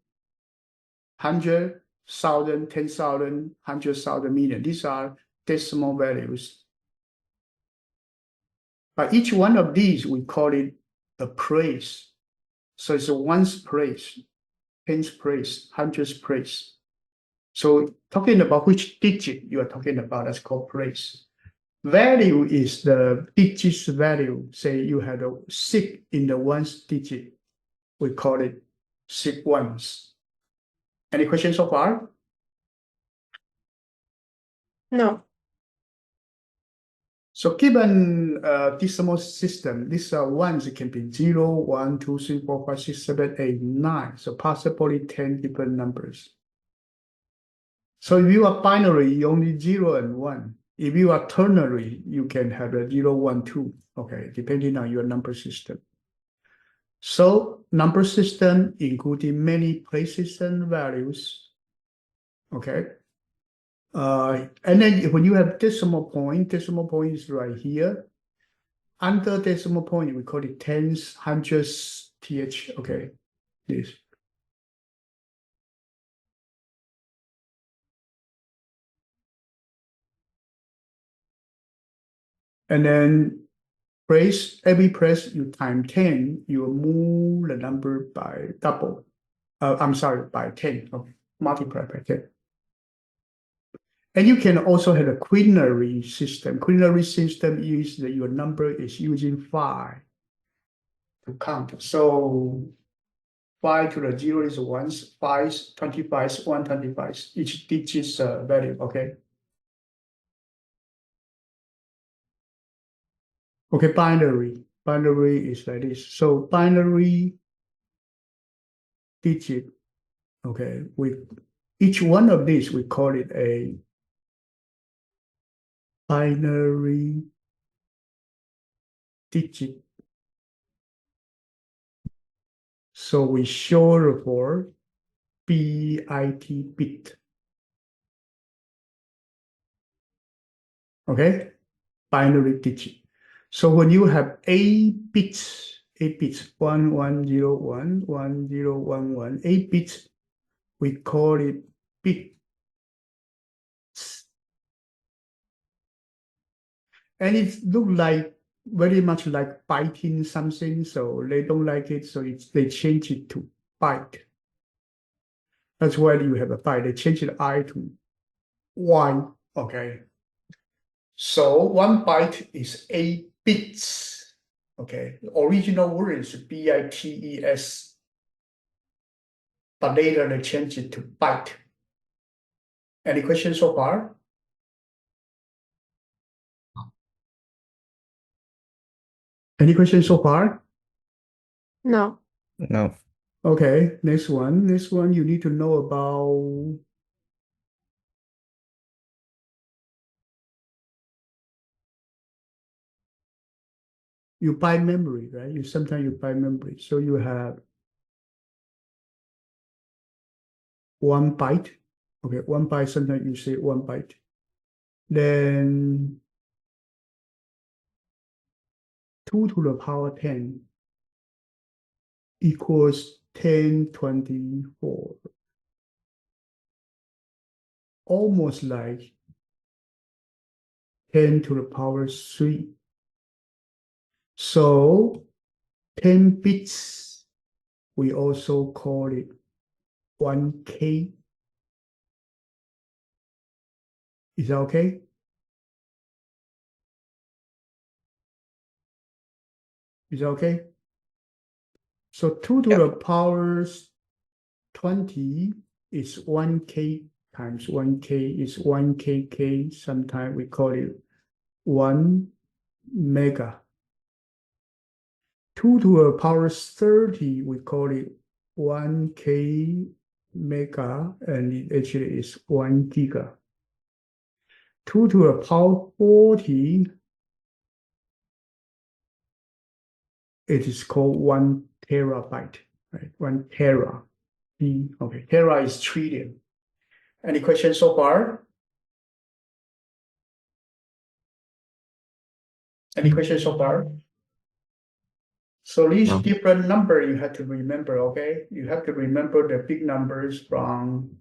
100, 1,000, 10,000, 100,000, million. These are decimal values. But each one of these, we call it a place. So it's a ones place, tens place, hundreds place. So talking about which digit you are talking about, that's called place. Value is the digits value. Say you had a 6 in the ones digit. We call it 6 ones. Any questions so far? No. So given decimal system, these are ones, it can be 0, 1, 2, 3, 4, 5, 6, 7, 8, 9. So possibly 10 different numbers. So if you are binary, you only 0 and 1. If you are ternary, you can have a 0, 1, 2. Okay, depending on your number system. So number system including many places and values. Okay. And then when you have decimal point is right here. Under decimal point, we call it tens, hundreds, th. Okay, this. And then every place you time 10, you move the number by double. I'm sorry, by 10. Okay, multiply by 10. And you can also have a quinary system. Quinary system is that your number is using 5 to count. So 5 to the 0 is 1, 5, 25, 125. Each digit's value, okay? Okay, binary. Binary is like this. So binary digit, okay, with each one of these, we call it a binary digit. So we short for BIT, bit. Okay, binary digit. So when you have 8 bits, 1, 1, 0, 1, 1, 0, 1, 1, 8 bits, we call it bits. And it look like very much like biting something, so they don't like it, so they change it to byte. That's why you have a byte. They change the I to 1. Okay. So 1 byte is 8 bits. Okay. The original word is BITES. But later they change it to byte. Any questions so far? Any questions so far? No. No. Okay, next one. Next one, you need to know about you buy memory, right? Sometimes you buy memory. So you have 1 byte. Okay, 1 byte, sometimes you say 1 byte. Then 2 to the power 10 equals 1024. Almost like 10 to the power 3. So 10 bits, we also call it 1K. Is that okay? Is that okay? So 2 to Yep. the power 20 is 1K times 1K is 1KK. Sometimes we call it 1 mega. 2 to the power 30, we call it 1K mega, and it actually is 1 giga. 2 to the power 40, it is called 1 terabyte, right? 1 tera. Okay, tera is trillion. Any questions so far? Any questions so far? So these No. different number you have to remember, okay? You have to remember the big numbers from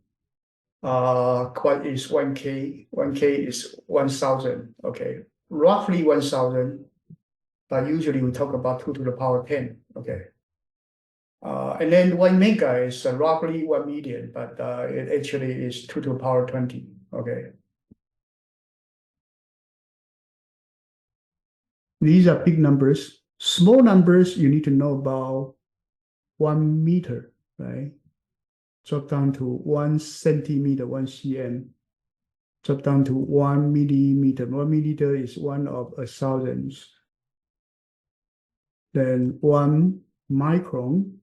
what is 1K? 1K is 1,000, okay? Roughly 1,000, but usually we talk about 2 to the power 10, okay? And then 1 mega is roughly 1 million, but it actually is 2 to the power 20, okay? These are big numbers. Small numbers, you need to know about 1 meter, right? Drop down to 1 centimeter, 1 cm. Drop down to 1 millimeter. 1 millimeter is 1 of 1,000. Then 1 micron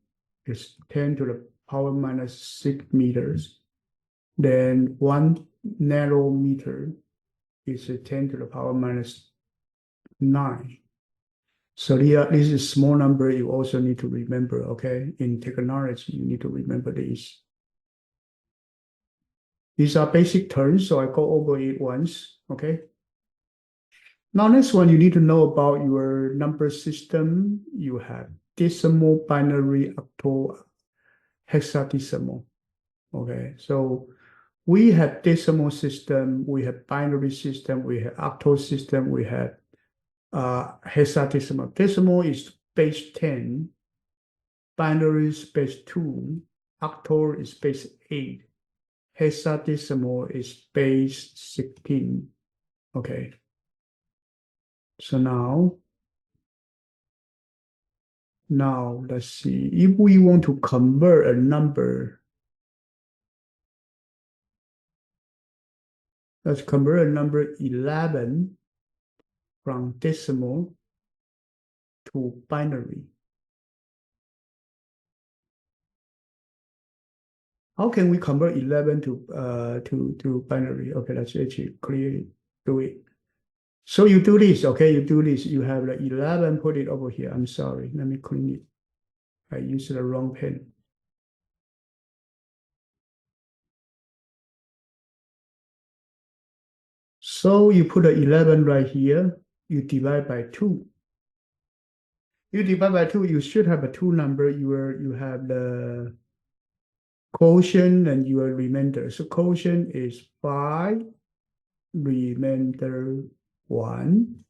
is 10 to the power minus 6 meters. Then 1 nanometer is 10 to the power minus 9. So this is small number you also need to remember, okay? In technology, you need to remember these. These are basic terms, so I go over it once, okay? Now, next one, you need to know about your number system. You have decimal, binary, octal, hexadecimal, okay? So we have decimal system, we have binary system, we have octal system, we have hexadecimal. Decimal is base 10, binary is base 2, octal is base 8, hexadecimal is base 16. Okay. So now let's see. If we want to convert a number, let's convert a number 11 from decimal to binary. How can we convert 11 to binary? Okay, let's actually clearly do it. So you do this, okay? You do this. You have the 11, put it over here. I'm sorry. Let me clean it. I used the wrong pen. So you put the 11 right here. You divide by 2. You divide by 2, you should have a 2 number. You have the quotient and your remainder. So quotient is 5, remainder 1.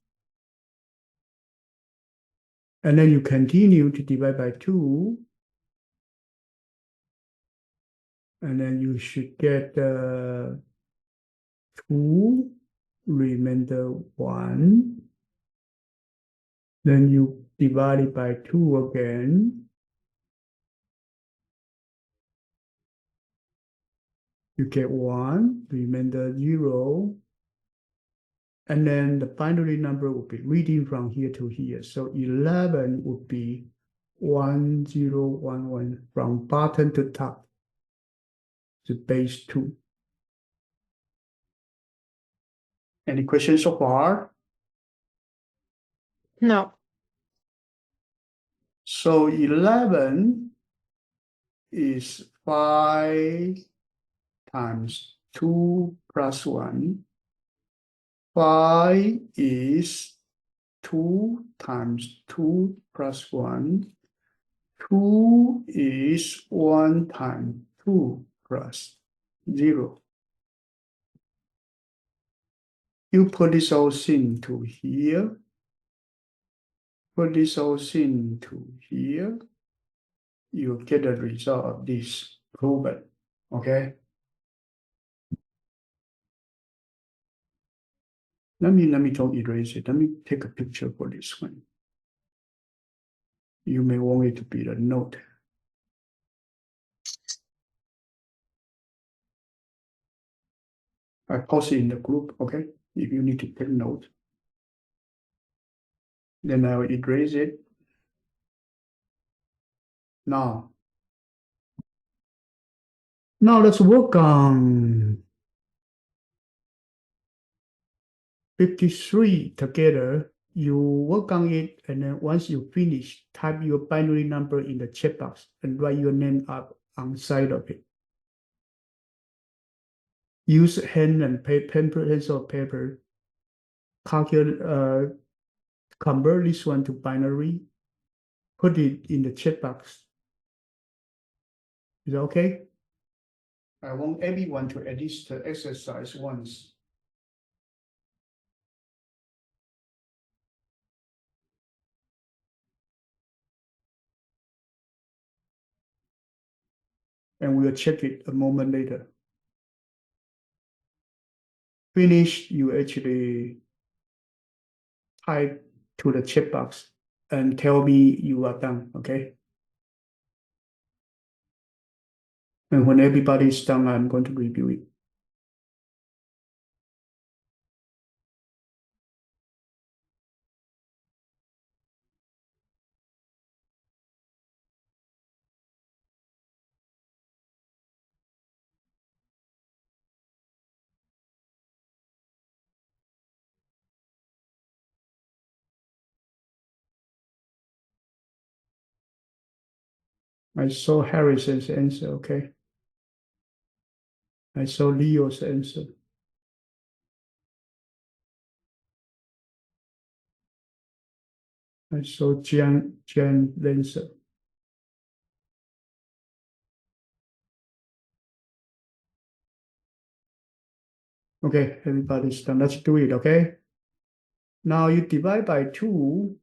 And then you continue to divide by 2. And then you should get 2, remainder 1. Then you divide it by 2 again. You get 1, remainder 0. And then the binary number will be reading from here to here. So 11 would be 1011 from bottom to top to base 2. Any questions so far? No. So 11 is 5 times 2 plus 1. 5 is 2 times 2 plus 1. 2 is 1 times 2 plus 0. You put this whole thing to here. Put this whole thing to here. You get the result of this proven. Okay? Let me don't erase it. Let me take a picture for this one. You may want it to be the note. I post it in the group, okay? If you need to take note. Then I will erase it. Now let's work on 53 together you work on it, and then once you finish, type your binary number in the checkbox and write your name up on side of it. Use pen and pencil paper. Calculate, convert this one to binary. Put it in the checkbox. Is that okay? I want everyone to at least exercise once. And we'll check it a moment later. Finish, you actually type to the checkbox and tell me you are done, okay? And when everybody is done, I'm going to review it. I saw Harrison's answer, okay? I saw Leo's answer. I saw Jan answer. Okay, everybody's done. Let's do it, okay? Now you divide by 2,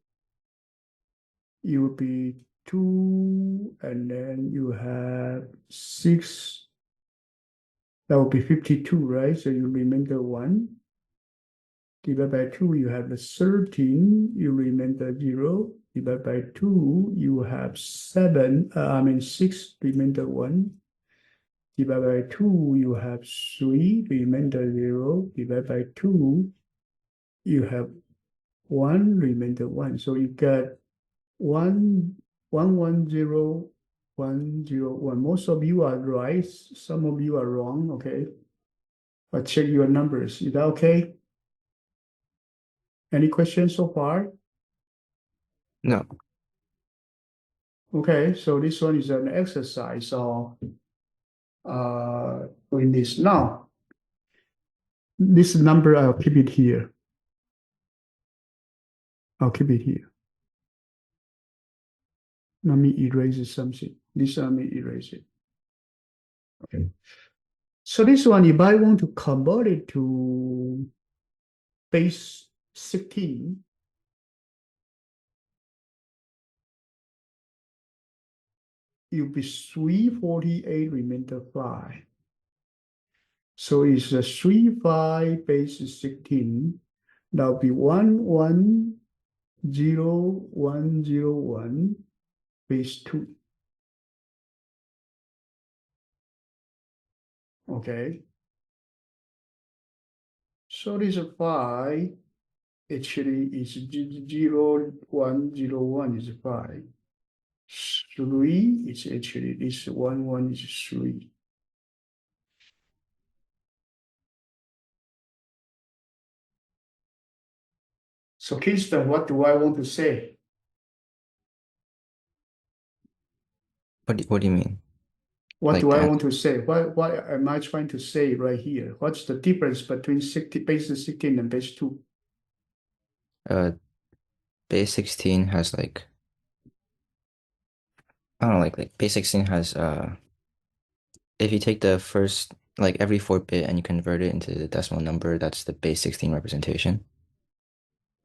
it will be 2, and then you have 6. That will be 52, right? So you remember 1. Divide by 2, you have the 13, you remember 0. Divide by 2, you have 6, remember 1. Divide by 2, you have 3, remainder 0. Divide by 2, you have 1, remainder 1. So you get 1, 1, 1, 0, 1, 0, 1. Most of you are right. Some of you are wrong, okay? But check your numbers. Is that okay? Any questions so far? No. Okay, so this one is an exercise of doing this. Now, this number, I'll keep it here. I'll keep it here. Let me erase something. This let me erase it. Okay. So this one, if I want to convert it to base 16, it will be 348 remainder 5. So it's a 35 base 16. That will be 110101 base 2. Okay. So this 5 actually is 0101 is 5. 3 is actually this 1 is 3. So Kingston, what do I want to say? What do you mean? What Like do I that? want to say? What am I trying to say right here? What's the difference between base 16 and base 2? Base 16 has like, I don't know, like base 16 has if you take the first, like every 4-bit and you convert it into the decimal number, that's the base 16 representation.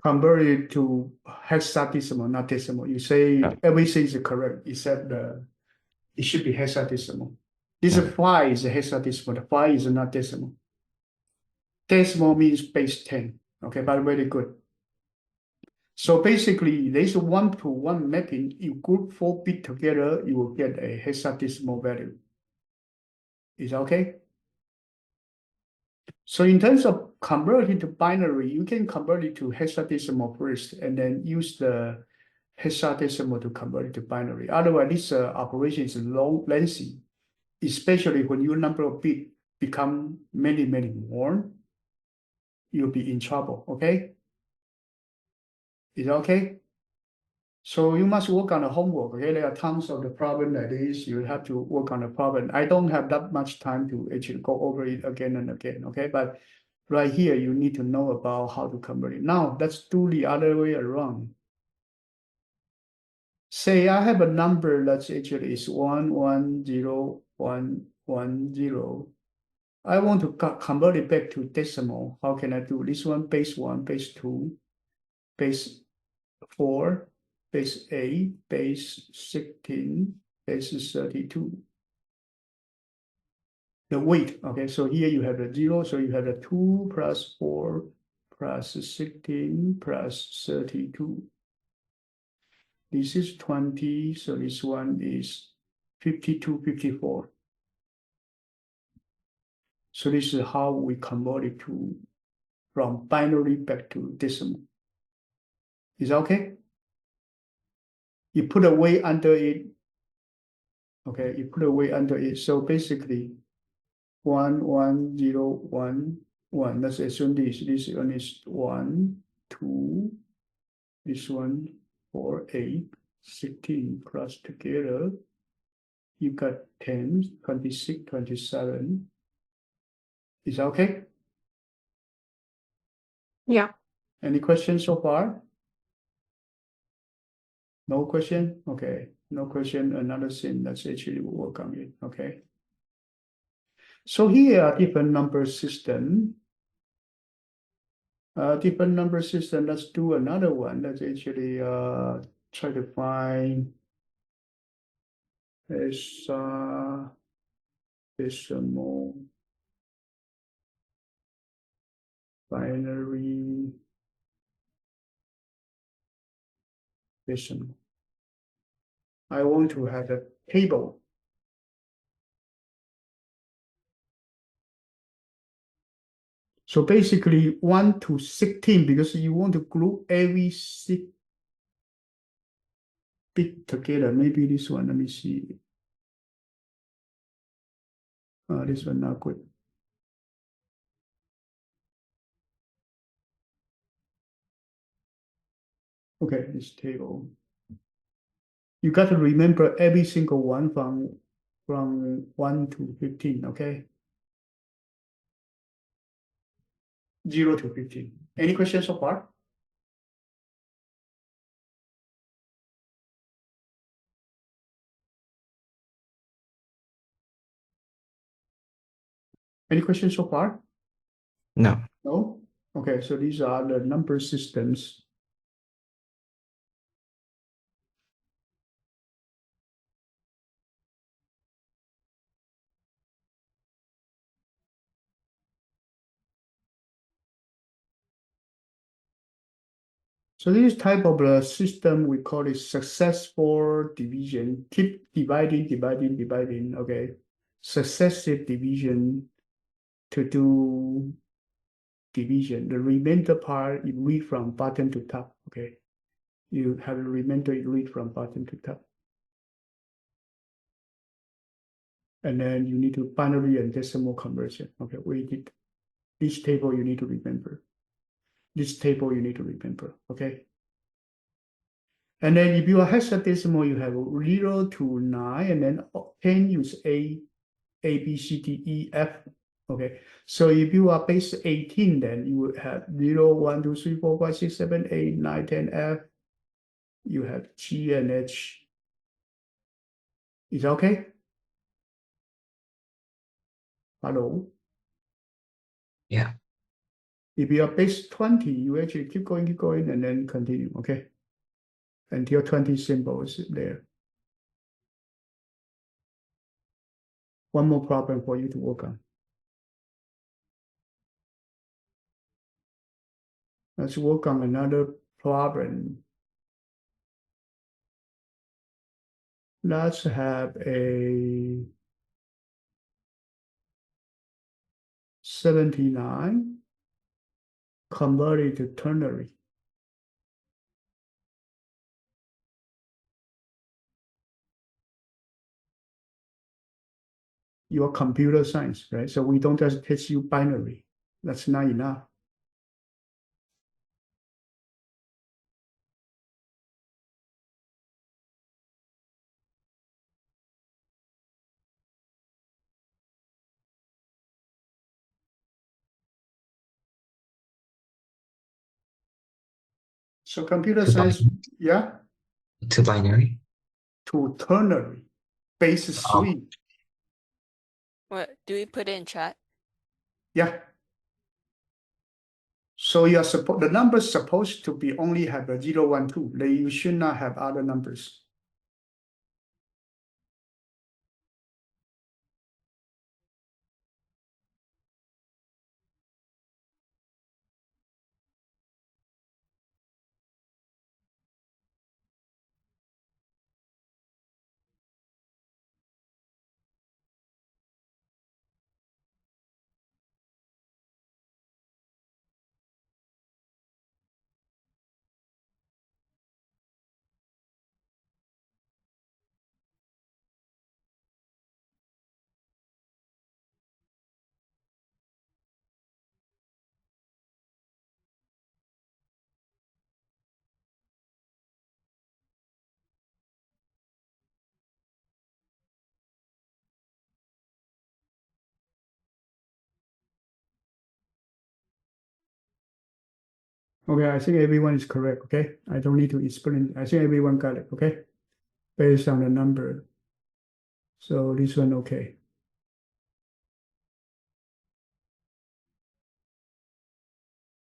Convert it to hexadecimal, not decimal. You say Oh. everything is correct except it should be hexadecimal. This Okay. 5 is a hexadecimal. The 5 is not decimal. Decimal means base 10. Okay, but very good. So basically, there's a 1-to-1 mapping. You group 4 bits together, you will get a hexadecimal value. Is that okay? So in terms of converting to binary, you can convert it to hexadecimal first and then use the hexadecimal to convert it to binary. Otherwise, this operation is lengthy, especially when your number of bits become many, many more, you'll be in trouble, okay? Is that okay? So you must work on the homework, okay? There are tons of the problem like this. You have to work on the problem. I don't have that much time to actually go over it again and again, okay? But right here, you need to know about how to convert it. Now, let's do the other way around. Say I have a number that's actually is 110,110. I want to convert it back to decimal. How can I do this one? Base 1, base 2, base 4, base 8, base 16, base 32. The weight, okay, so here you have the 0, so you have the 2 plus 4 plus 16 plus 32. This is 20, so this one is 52, 54. So this is how we convert it from binary back to decimal. Is that okay? You put a weight under it. Okay, you put a weight under it. So basically, 11011. Let's assume this one is 1, 2. This one 4, 8, 16 plus together. You got 10, 26, 27. Is that okay? Yeah. Any questions so far? No question? Okay, no question. Another thing that's actually work on it, okay? So here are different number system. Different number system, let's do another one. Let's actually try to find decimal, binary, decimal. I want to have a table. So basically 1 to 16, because you want to group every 6 bit together. Maybe this one, let me see. This one not good. Okay, this table. You got to remember every single one from 1 to 15, okay? 0 to 15. Any questions so far? Any questions so far? No. No? Okay, so these are the number systems. So this type of the system, we call it successful division. Keep dividing, okay? Successive division to do division. The remainder part, you read from bottom to top, okay? You have the remainder, you read from bottom to top. And then you need to binary and decimal conversion. Okay, we did this table you need to remember. This table you need to remember, okay? And then if you are hexadecimal, you have 0 to 9, and then 10 use A, B, C, D, E, F. Okay, so if you are base 18, then you would have 0, 1, 2, 3, 4, 5, 6, 7, 8, 9, 10, F. You have G and H. Is that okay? Hello? Yeah. If you are base 20, you actually keep going, and then continue, okay? Until 20 symbols there. One more problem for you to work on. Let's work on another problem. Let's have a 79 converted to ternary. Your computer science, right? So we don't just teach you binary. That's not enough. So computer Two science, binary. yeah, Two binary. to ternary, base Oh. 3. What do we put it in chat? Yeah. So you are the numbers supposed to be only have a 0, 1, 2. You should not have other numbers. Okay, I think everyone is correct, okay? I don't need to explain. I think everyone got it, okay? Based on the number. So this one, okay.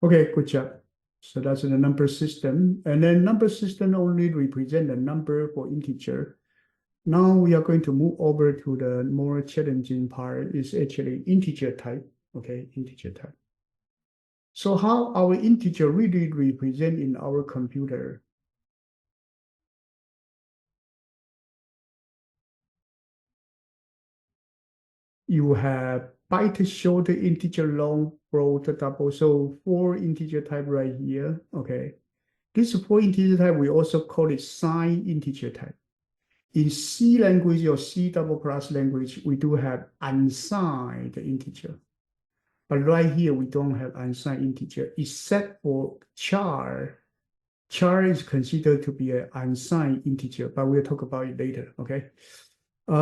Okay, good job. So that's the number system. And then number system only represent the number for integer. Now we are going to move over to the more challenging part is actually integer type, okay? Integer type. So how our integer really represent in our computer? You have byte short, integer long, float, double. So 4 integer type right here, okay? This 4 integer type, we also call it signed integer type. In C language or C double plus language, we do have unsigned integer. But right here, we don't have unsigned integer, except for char. Char is considered to be an unsigned integer, but we'll talk about it later, okay?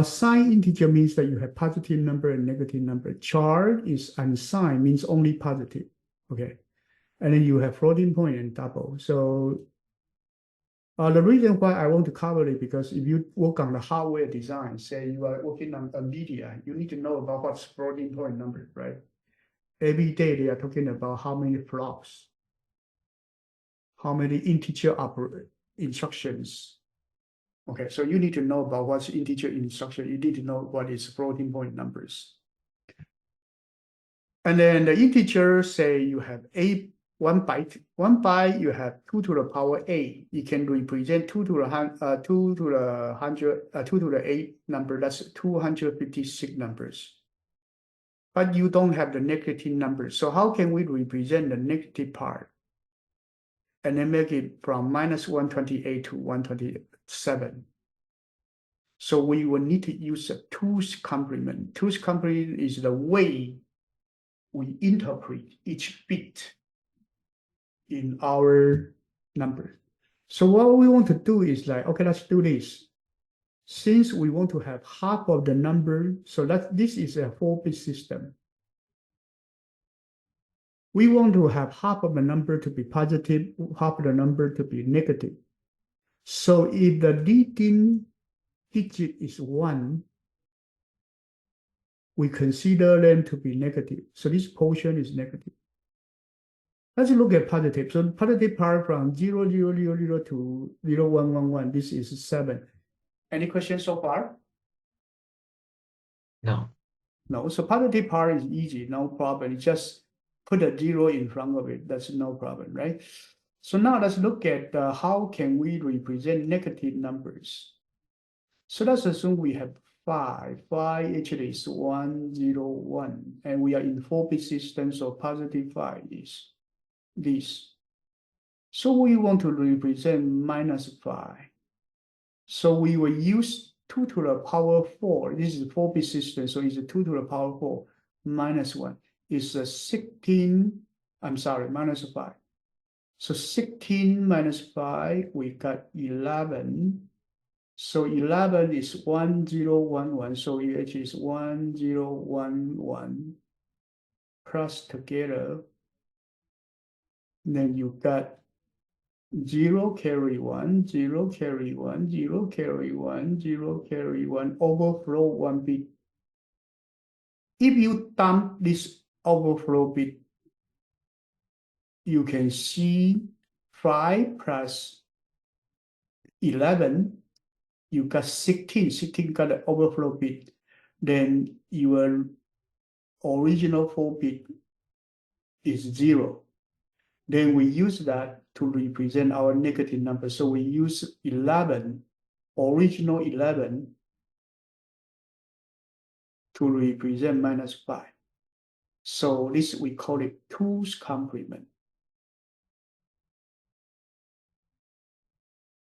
Signed integer means that you have positive number and negative number. Char is unsigned, means only positive, okay? And then you have floating point and double. So the reason why I want to cover it, because if you work on the hardware design, say you are working on NVIDIA, you need to know about what's floating point number, right? Every day they are talking about how many flops, how many integer instructions. Okay, so you need to know about what's integer instruction. You need to know what is floating point numbers. And then the integer, say you have 1 byte. 1 byte, you have 2 to the power 8. You can represent 2 to the 8 number. That's 256 numbers. But you don't have the negative numbers. So how can we represent the negative part? And then make it from minus 128 to 127. So we will need to use a 2's complement. 2's complement is the way we interpret each bit in our number. So what we want to do is like, okay, let's do this. Since we want to have half of the number, so this is a 4-bit system. We want to have half of the number to be positive, half of the number to be negative. So if the leading digit is 1, we consider them to be negative. So this portion is negative. Let's look at positive. So positive part from 0, 0, 0, 0 to 0, 1, 1, 1. This is 7. Any questions so far? No. No. So positive part is easy, no problem. You just put a 0 in front of it. That's no problem, right? So now let's look at how can we represent negative numbers. So let's assume we have 5. 5 actually is 1, 0, 1. And we are in 4-bit system, so positive 5 is this. So we want to represent minus 5. So we will use 2 to the power 4. This is a 4-bit system, so it's a 2 to the power 4 minus 1. It's a 16, I'm sorry, minus 5. So 16 minus 5, we got 11. So 11 is 1011. So it actually is 1011 plus together. Then you got 0 carry 1, 0 carry 1, 0 carry 1, 0 carry 1, overflow 1 bit. If you dump this overflow bit, you can see 5 plus 11, you got 16, 16 got an overflow bit. Then your original 4 bit is 0. Then we use that to represent our negative number. So we use 11, original 11, to represent -5. So this, we call it 2's complement.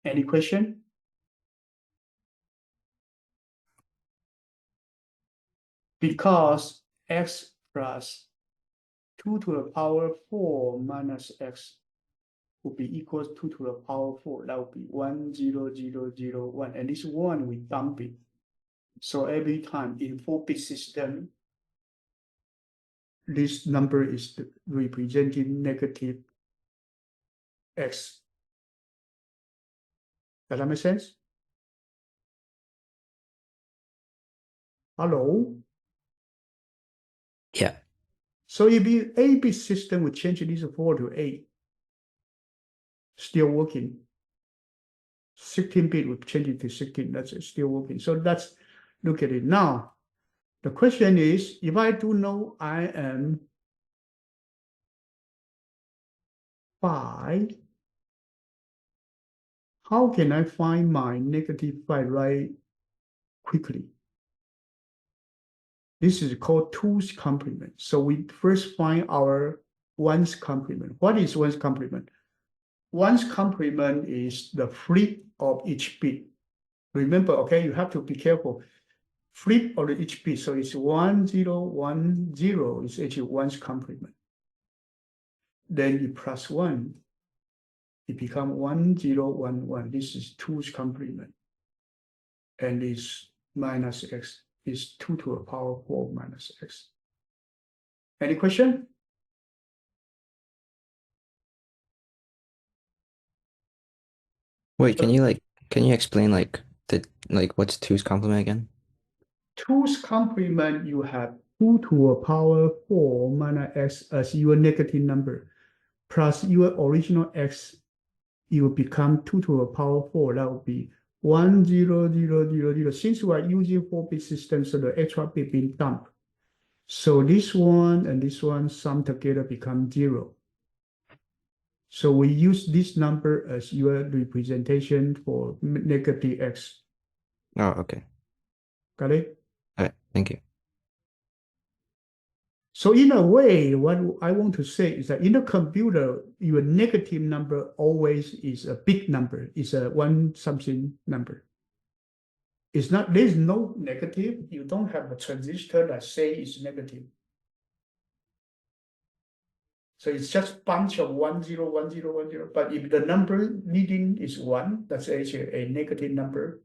Any question? Because x plus 2 to the power 4 minus x would be equals 2 to the power 4. That would be 1, 0, 0, 0, 1. And this 1, we dump it. So every time in 4-bit system, this number is representing negative x. Does that make sense? Hello? Yeah. So if the 8-bit system would change this 4 to 8, still working. 16-bit would change it to 16, that's it, still working. So let's look at it now. The question is, if I do know I am 5, how can I find my -5 right quickly? This is called 2's complement. So we first find our 1's complement. What is 1's complement? 1's complement is the flip of each bit. Remember, okay, you have to be careful. Flip of each bit, so it's 1, 0, 1, 0 is actually 1's complement. Then you plus 1, it becomes 1, 0, 1, 1. This is 2's complement. And this minus x is 2 to the power 4 minus x. Any question? Wait, can you explain what's 2's complement again? 2's complement, you have 2 to the power 4 minus x as your negative number, plus your original x, it will become 2 to the power 4. That would be 1, 0, 0, 0, 0. Since we are using 4-bit system, so the extra bit being dumped. So this one and this one sum together become 0. So we use this number as your representation for negative x. Oh, okay. Got it? All right, thank you. So in a way, what I want to say is that in the computer, your negative number always is a big number. It's a one something number. It's not, there's no negative. You don't have a transistor that say it's negative. So it's just bunch of 1, 0, 1, 0, 1, 0. But if the number leading is 1, that's actually a negative number.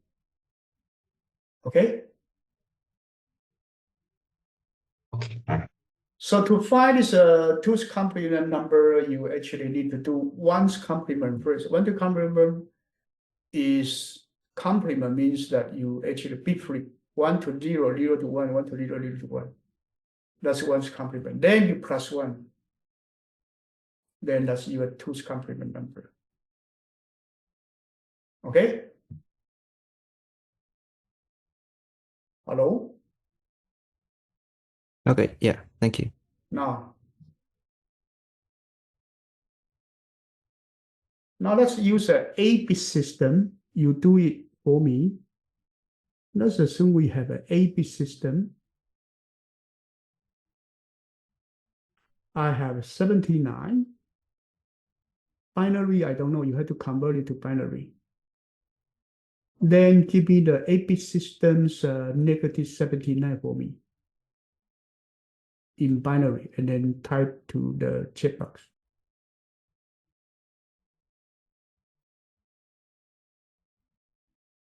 Okay? Okay. So to find this 2's complement number, you actually need to do 1's complement first. 1's complement is complement means that you actually bit flip 1 to 0, 0 to 1, 1 to 0, 0 to 1. That's 1's complement. Then you plus 1. Then that's your 2's complement number. Okay? Hello? Okay, yeah, thank you. Now let's use an 8-bit system. You do it for me. Let's assume we have an 8-bit system. I have 79. Binary, I don't know. You have to convert it to binary. Then give me the 8-bit system's -79 for me in binary, and then type to the checkbox.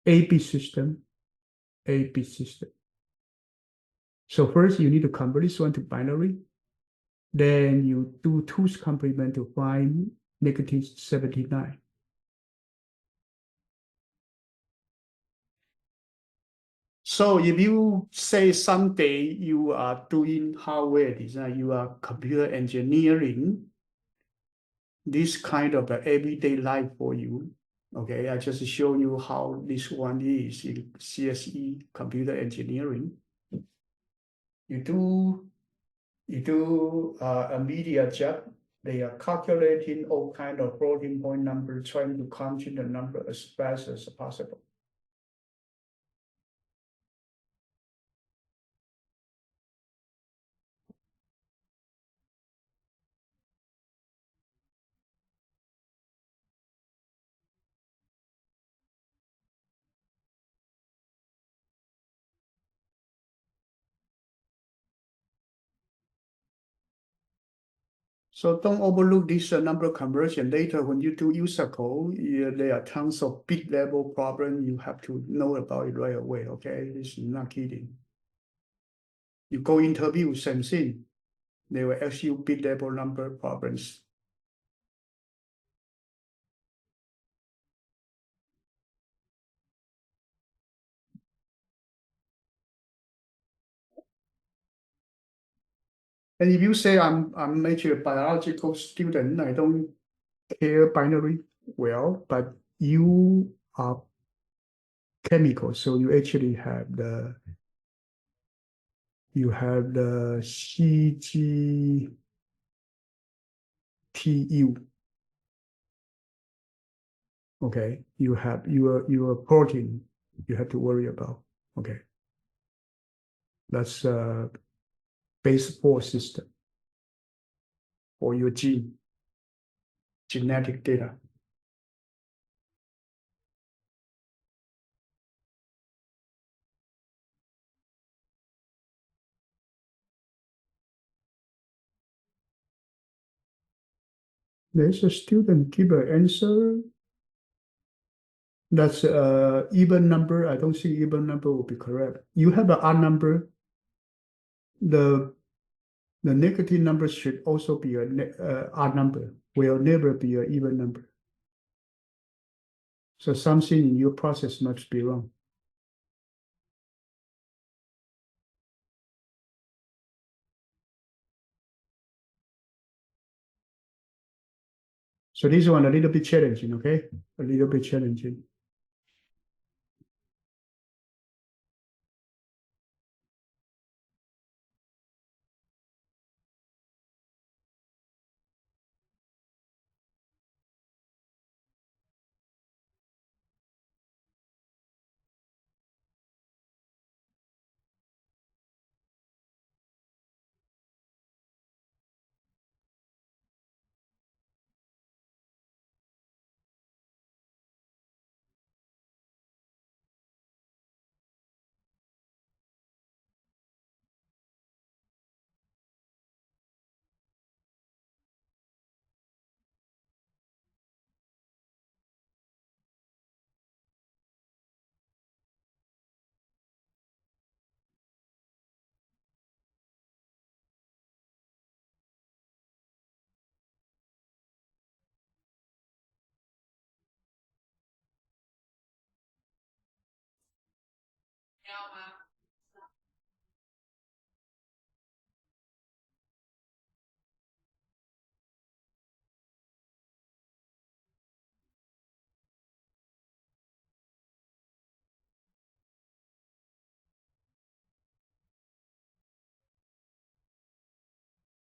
A-bit system, A-bit system. So first you need to convert this one to binary. Then you do 2's complement to find -79. So if you say someday you are doing hardware design, you are computer engineering, this kind of the everyday life for you. Okay, I just show you how this one is in CSE computer engineering. You do a media job. They are calculating all kind of floating point number, trying to compute the number as fast as possible. So don't overlook this number conversion. Later, when you do user code, there are tons of bit level problem. You have to know about it right away. Okay, this is not kidding. You go interview, same thing. They will ask you bit level number problems. And if you say I'm major biological student, I don't care binary well, but you are chemical, so you actually have the CGTU. Okay, you have your protein you have to worry about. Okay, that's a base 4 system for your genetic data. There's a student give an answer. That's even number. I don't think even number will be correct. You have an odd number. The negative number should also be an odd number. Will never be an even number. So something in your process must be wrong. So this one a little bit challenging, okay? A little bit challenging.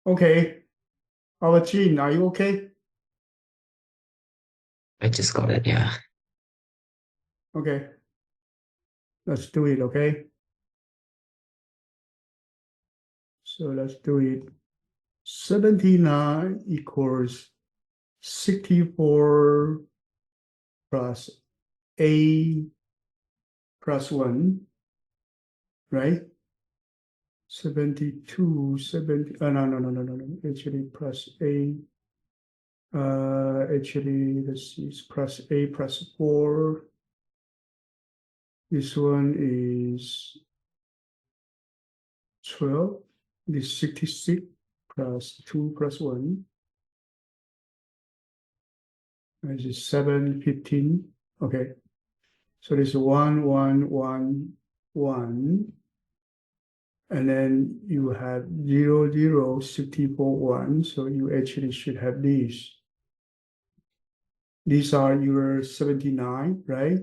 Okay. Our Jean, are you okay? I just got it, yeah. Okay. Let's do it, okay? So let's do it. 79 equals 64 plus A plus 1, right? 72, 70, no, actually plus A. Actually, this is plus A plus 4. This one is 12. This is 66 plus 2 plus 1. This is 7, 15. Okay. So this is 1, 1, 1, 1. And then you have 0, 0, 64, 1. So you actually should have these. These are your 79, right?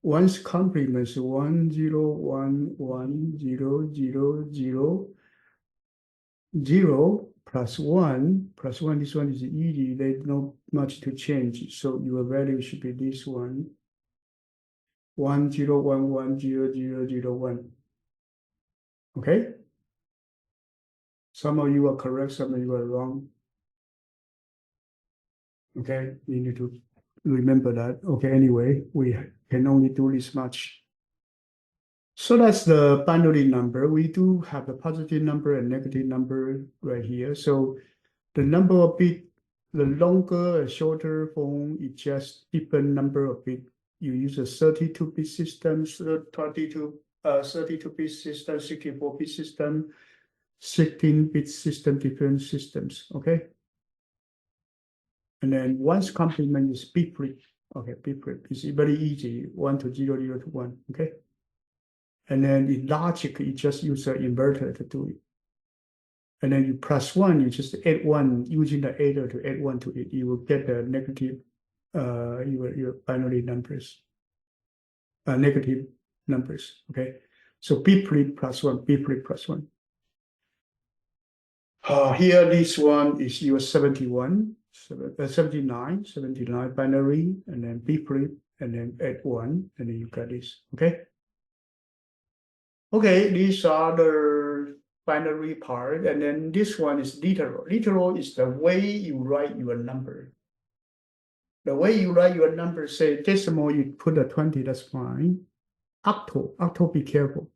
One's complements 1, 0, 1, 1, 0, 0, 0, 0 plus 1 plus 1. This one is easy. There's not much to change. So your value should be this one. 1, 0, 1, 1, 0, 0, 0, 1. Okay? Some of you are correct, some of you are wrong. Okay, you need to remember that. Okay, anyway, we can only do this much. So that's the binary number. We do have the positive number and negative number right here. So the number of bit, the longer and shorter form, it just different number of bit. You use a 32-bit system, 32-bit system, 64-bit system, 16-bit system, different systems, okay? And then one's complement is bit flip. Okay, bit flip is very easy, 1 to 0, 0 to 1, okay? And then in logic, you just use an inverter to do it. And then you plus 1, you just add 1 using the adder to add 1 to it. You will get the negative, your binary numbers, negative numbers, okay? So bit flip plus 1, bit flip plus 1. Here, this one is your 79 binary, and then bit flip, and then add 1, and then you got this, okay? Okay, these are the binary part, and then this one is literal. Literal is the way you write your number. The way you write your number, say decimal, you put a 20, that's fine. Octal, be careful.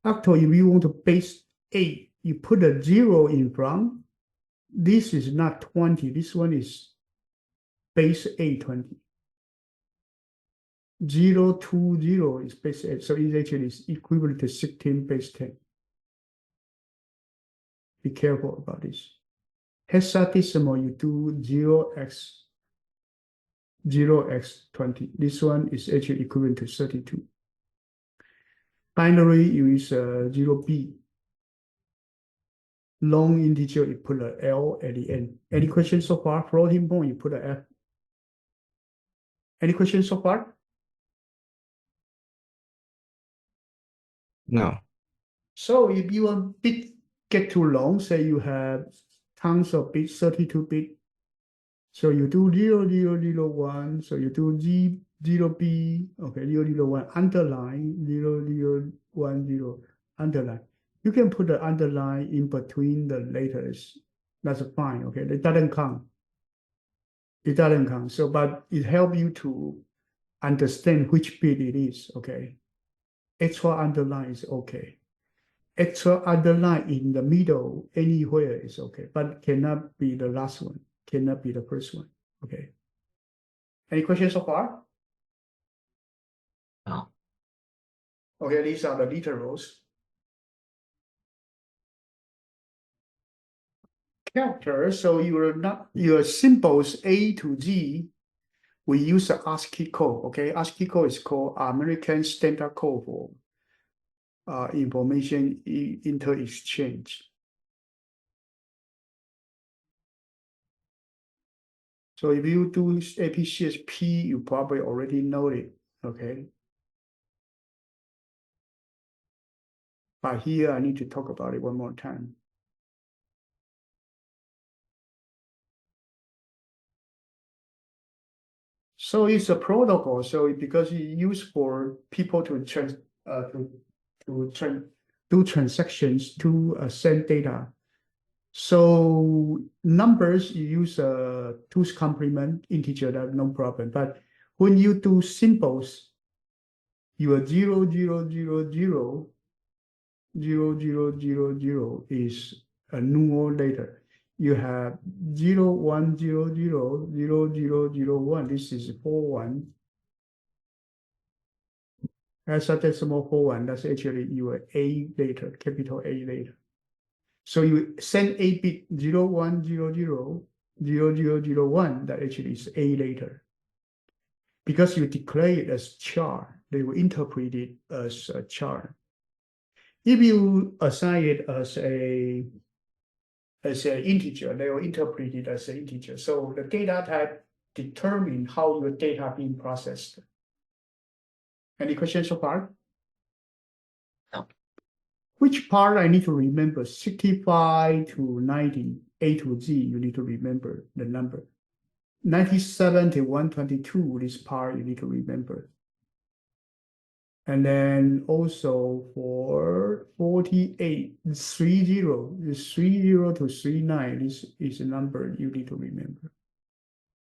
Octal, if you want to base 8, you put a 0 in front. This is not 20, this one is base 820. 0, 2, 0 is base 8, so it actually is equivalent to 16 base 10. Be careful about this. Hexadecimal, you do 0x20. This one is actually equivalent to 32. Binary, you use 0b. Long integer, you put a L at the end. Any questions so far? Floating point, you put a F. Any questions so far? No. So if your bit get too long, say you have tons of bits, 32-bit. So you do 0, 0, 0, 1. So you do 0b, okay, 0, 0, 1, underline, 0, 0, 1, 0, underline. You can put the underline in between the letters. That's fine, okay? It doesn't count. It doesn't count. So, but it helps you to understand which bit it is, okay? Extra underline is okay. Extra underline in the middle, anywhere is okay, but cannot be the last one, cannot be the first one, okay? Any questions so far? No. Okay, these are the literals. Characters, so your symbols A to Z, we use the ASCII code, okay? ASCII code is called American Standard Code for information inter-exchange. So if you do APCSP, you probably already know it, okay? But here I need to talk about it one more time. So it's a protocol. So because it's used for people to do transactions to send data. So numbers you use two's complement integer, that no problem. But when you do symbols, your 0, 0, 0, 0, 0, 0, 0, 0 is a null letter. You have 0, 1, 0, 0, 0, 0, 0, 1. This is 4, 1. Hexadecimal 4, 1. That's actually your A letter, capital A letter. So you send a bit 0, 1, 0, 0, 0, 0, 0, 1. That actually is A letter. Because you declare it as char, they will interpret it as a char. If you assign it as an integer, they will interpret it as an integer. So the data type determine how your data being processed. Any questions so far? No. Which part I need to remember? 65 to 90, A to Z, you need to remember the number. 97 to 122, this part you need to remember. And then also for 48, 30, this 30 to 39, this is a number you need to remember.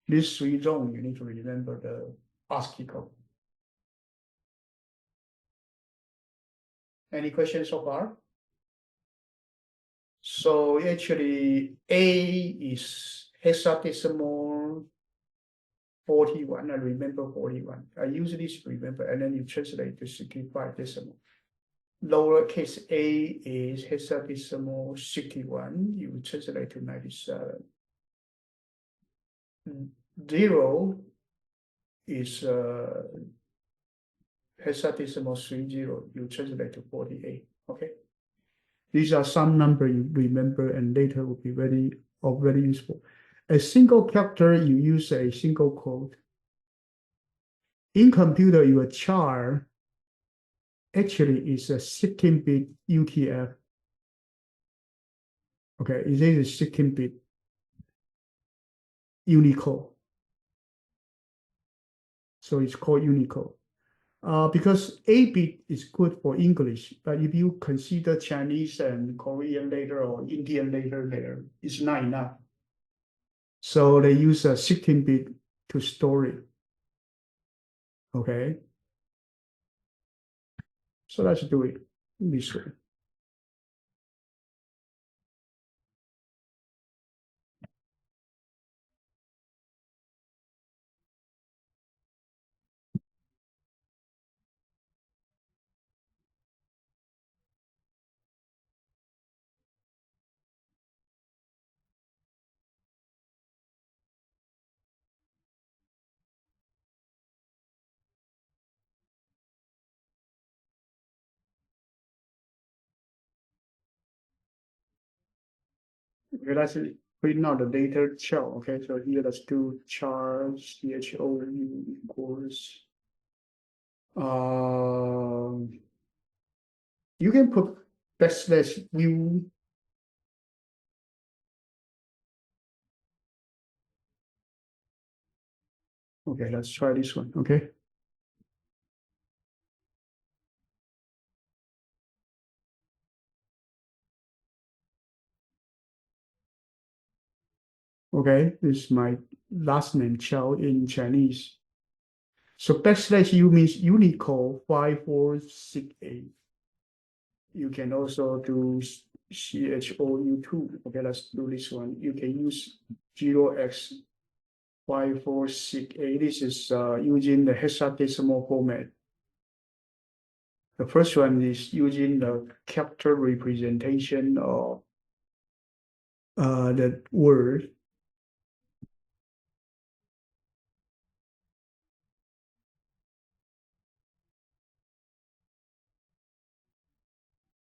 This three zone, you need to remember the ASCII code. Any questions so far? So actually, A is hexadecimal 41. I remember 41. I use this to remember, and then you translate to 65 decimal. Lowercase a is hexadecimal 61. You translate to 97. 0 is hexadecimal 30. You translate to 48. Okay. These are some number you remember, and later will be very useful. A single character, you use a single code. In computer, your char actually is a 16-bit UTF. Okay, it is a 16-bit Unicode. So it's called Unicode. Because 8-bit is good for English, but if you consider Chinese and Korean later or Indian later there, it's not enough. So they use a 16-bit to store it. Okay. So let's do it this way. Okay, let's print out the data shell. Okay, so here let's do char CHOU equals. You can put backslash view. Okay, let's try this one. Okay. Okay, this is my last name, Chao, in Chinese. So backslash U means Unicode 5468. You can also do CHOU2. Okay, let's do this one. You can use 0x5468. This is using the hexadecimal format. The first one is using the character representation of the word.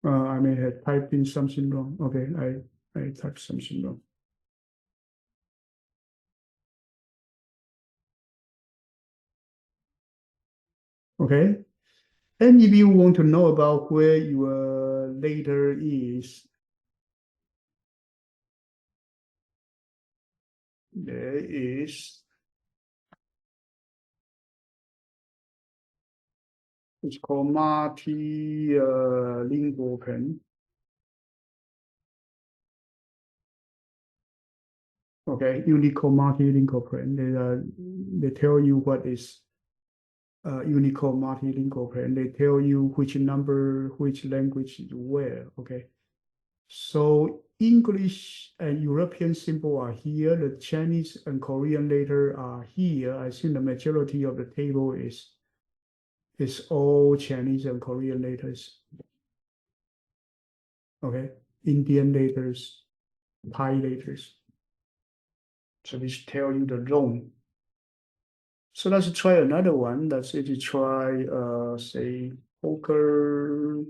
I may have typed in something wrong. Okay, I typed something wrong. Okay, and if you want to know about where your letter is, there is, it's called multilingual pen. Okay, Unicode multilingual pen. They tell you what is Unicode multilingual pen. They tell you which number, which language is where. Okay, so English and European symbol are here. The Chinese and Korean letter are here. I think the majority of the table is all Chinese and Korean letters. Okay, Indian letters, Thai letters. So this tell you the zone. So let's try another one. Let's try say poker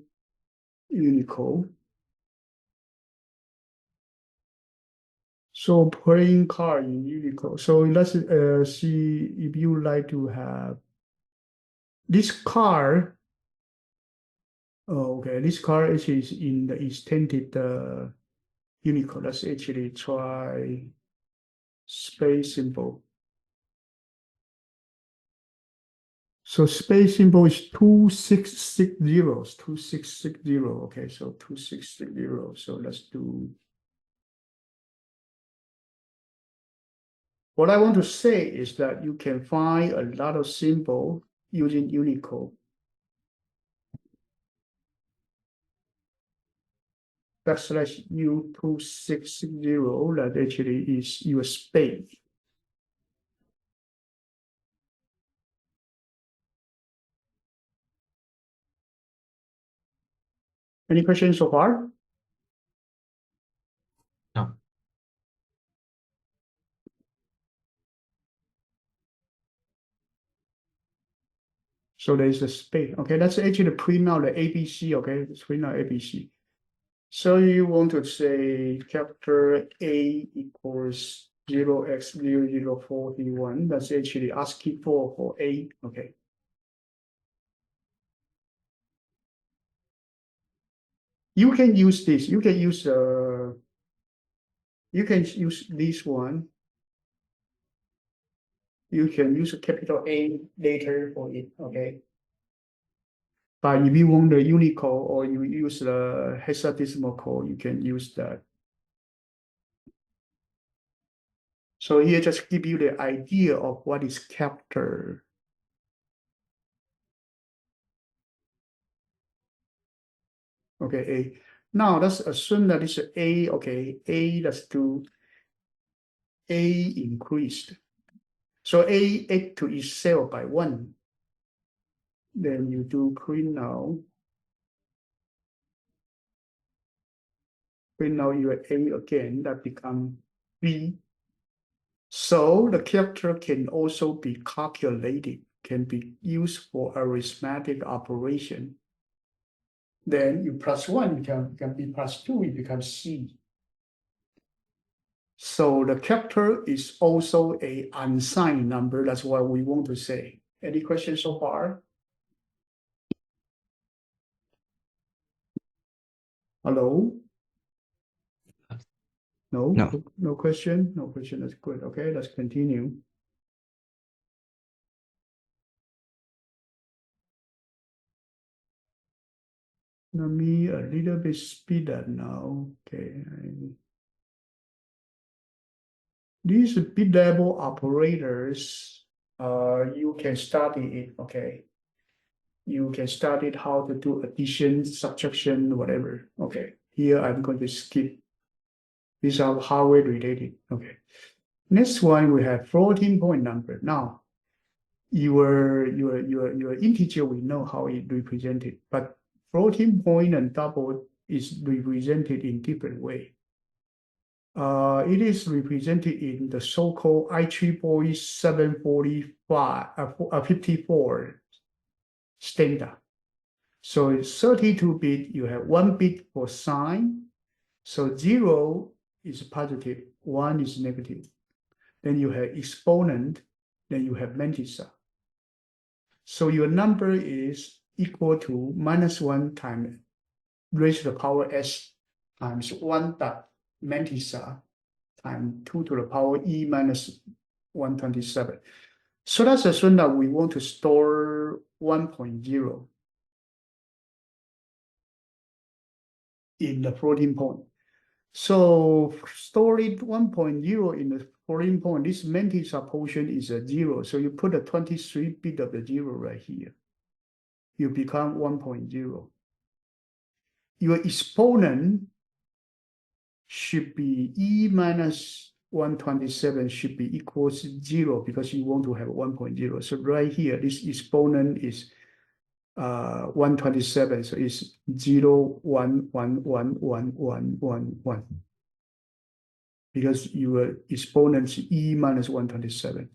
Unicode. So playing card in Unicode. So let's see if you like to have this card. Oh, okay, this card actually is in the extended Unicode. Let's actually try space symbol. So space symbol is 2660. 2660. Okay, so 2660. So let's do. What I want to say is that you can find a lot of symbol using Unicode. Backslash U2660, that actually is your space. Any questions so far? No. So there's a space. Okay, that's actually print out the ABC. Okay, let's print out ABC. So you want to say character A equals 0x0041. That's actually ASCII for A. Okay. You can use this. You can use this one. You can use a capital A later for it. Okay. But if you want the Unicode or you use the hexadecimal code, you can use that. So here just give you the idea of what is character. Okay, A. Now let's assume that it's A. Okay, A, let's do A increased. So A add to itself by 1. Then you do print out. Print out your A again, that become B. So the character can also be calculated, can be used for arithmetic operation. Then you plus 1 can be plus 2, it becomes C. So the character is also a unsigned number. That's what we want to say. Any questions so far? Hello? No? No. No question? No question, that's good. Okay, let's continue. Let me a little bit speed up now. Okay. These bit level operators, you can study it, okay. You can study how to do addition, subtraction, whatever. Okay, here I'm going to skip. These are hardware related. Okay. Next one, we have floating point number. Now, your integer, we know how it represented, but floating point and double is represented in different way. It is represented in the so-called IEEE 754 standard. So it's 32-bit, you have 1 bit for sign. So 0 is positive, 1 is negative. Then you have exponent, then you have mantissa. So your number is equal to -1 times raised to the power s times 1 dot mantissa times 2 to the power e minus 127. So let's assume that we want to store 1.0 in the floating point. So store it 1.0 in the floating point. This mantissa portion is a 0. So you put a 23-bit of the 0 right here. You become 1.0. Your exponent should be e minus 127 should be equals 0 because you want to have 1.0. So right here, this exponent is 127. So it's 0, 1, 1, 1, 1, 1, 1, 1. Because your exponent is e minus 127.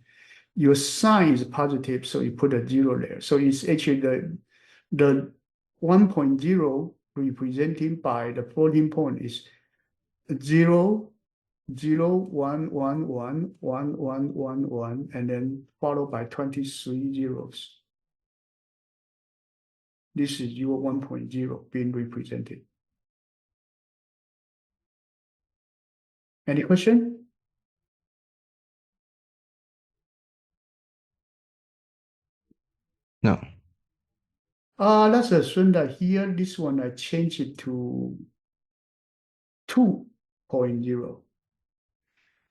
Your sign is positive, so you put a 0 there. So it's actually the 1.0 represented by the floating point is 0, 0, 1, 1, 1, 1, 1, 1, 1, and then followed by 23 zeros. This is your 1.0 being represented. Any question? No. Let's assume that here, this one, I change it to 2.0.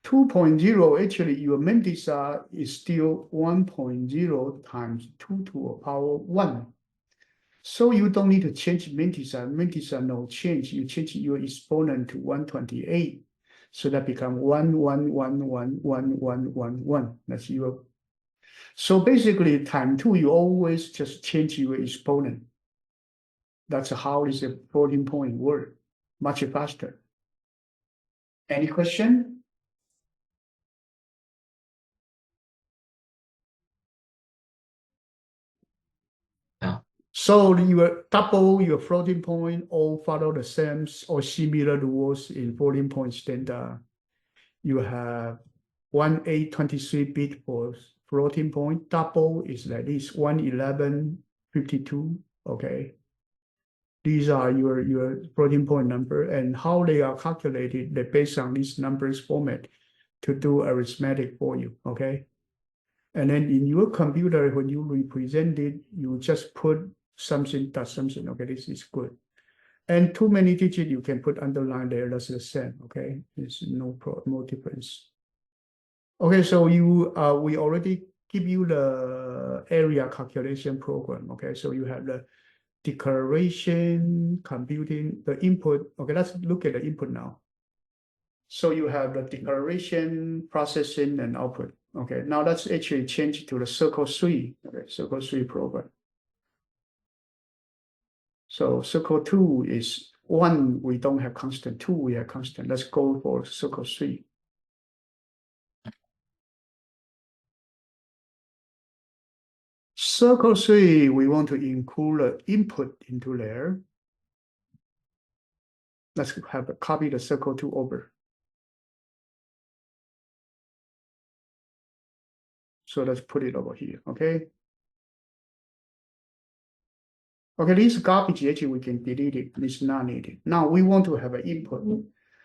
2.0, actually, your Mendisa is still 1.0 times 2 to the power 1. So you don't need to change Mendisa. Mendisa no change. You change your exponent to 128. So that becomes 1, 1, 1, 1, 1, 1, 1, 1. That's your. So basically, time 2, you always just change your exponent. That's how this floating point work, much faster. Any question? No. So you double your floating point, all follow the same or similar rules in floating point standard. You have 1823 bit for floating point. Double is like this, 11152. Okay. These are your floating point number, and how they are calculated, they're based on this numbers format to do arithmetic for you. Okay. And then in your computer, when you represent it, you just put something, that's something. Okay, this is good. And too many digits, you can put underline there, that's the same. Okay, there's no difference. Okay, so we already give you the area calculation program. Okay, so you have the declaration, computing, the input. Okay, let's look at the input now. So you have the declaration, processing, and output. Okay, now let's actually change to the circle 3. Okay, circle 3 program. So circle 2 is 1, we don't have constant. 2, we have constant. Let's go for circle 3. Circle 3, we want to include the input into there. Let's have a copy the circle 2 over. So let's put it over here, okay? Okay, this garbage actually we can delete it. It's not needed. Now we want to have an input.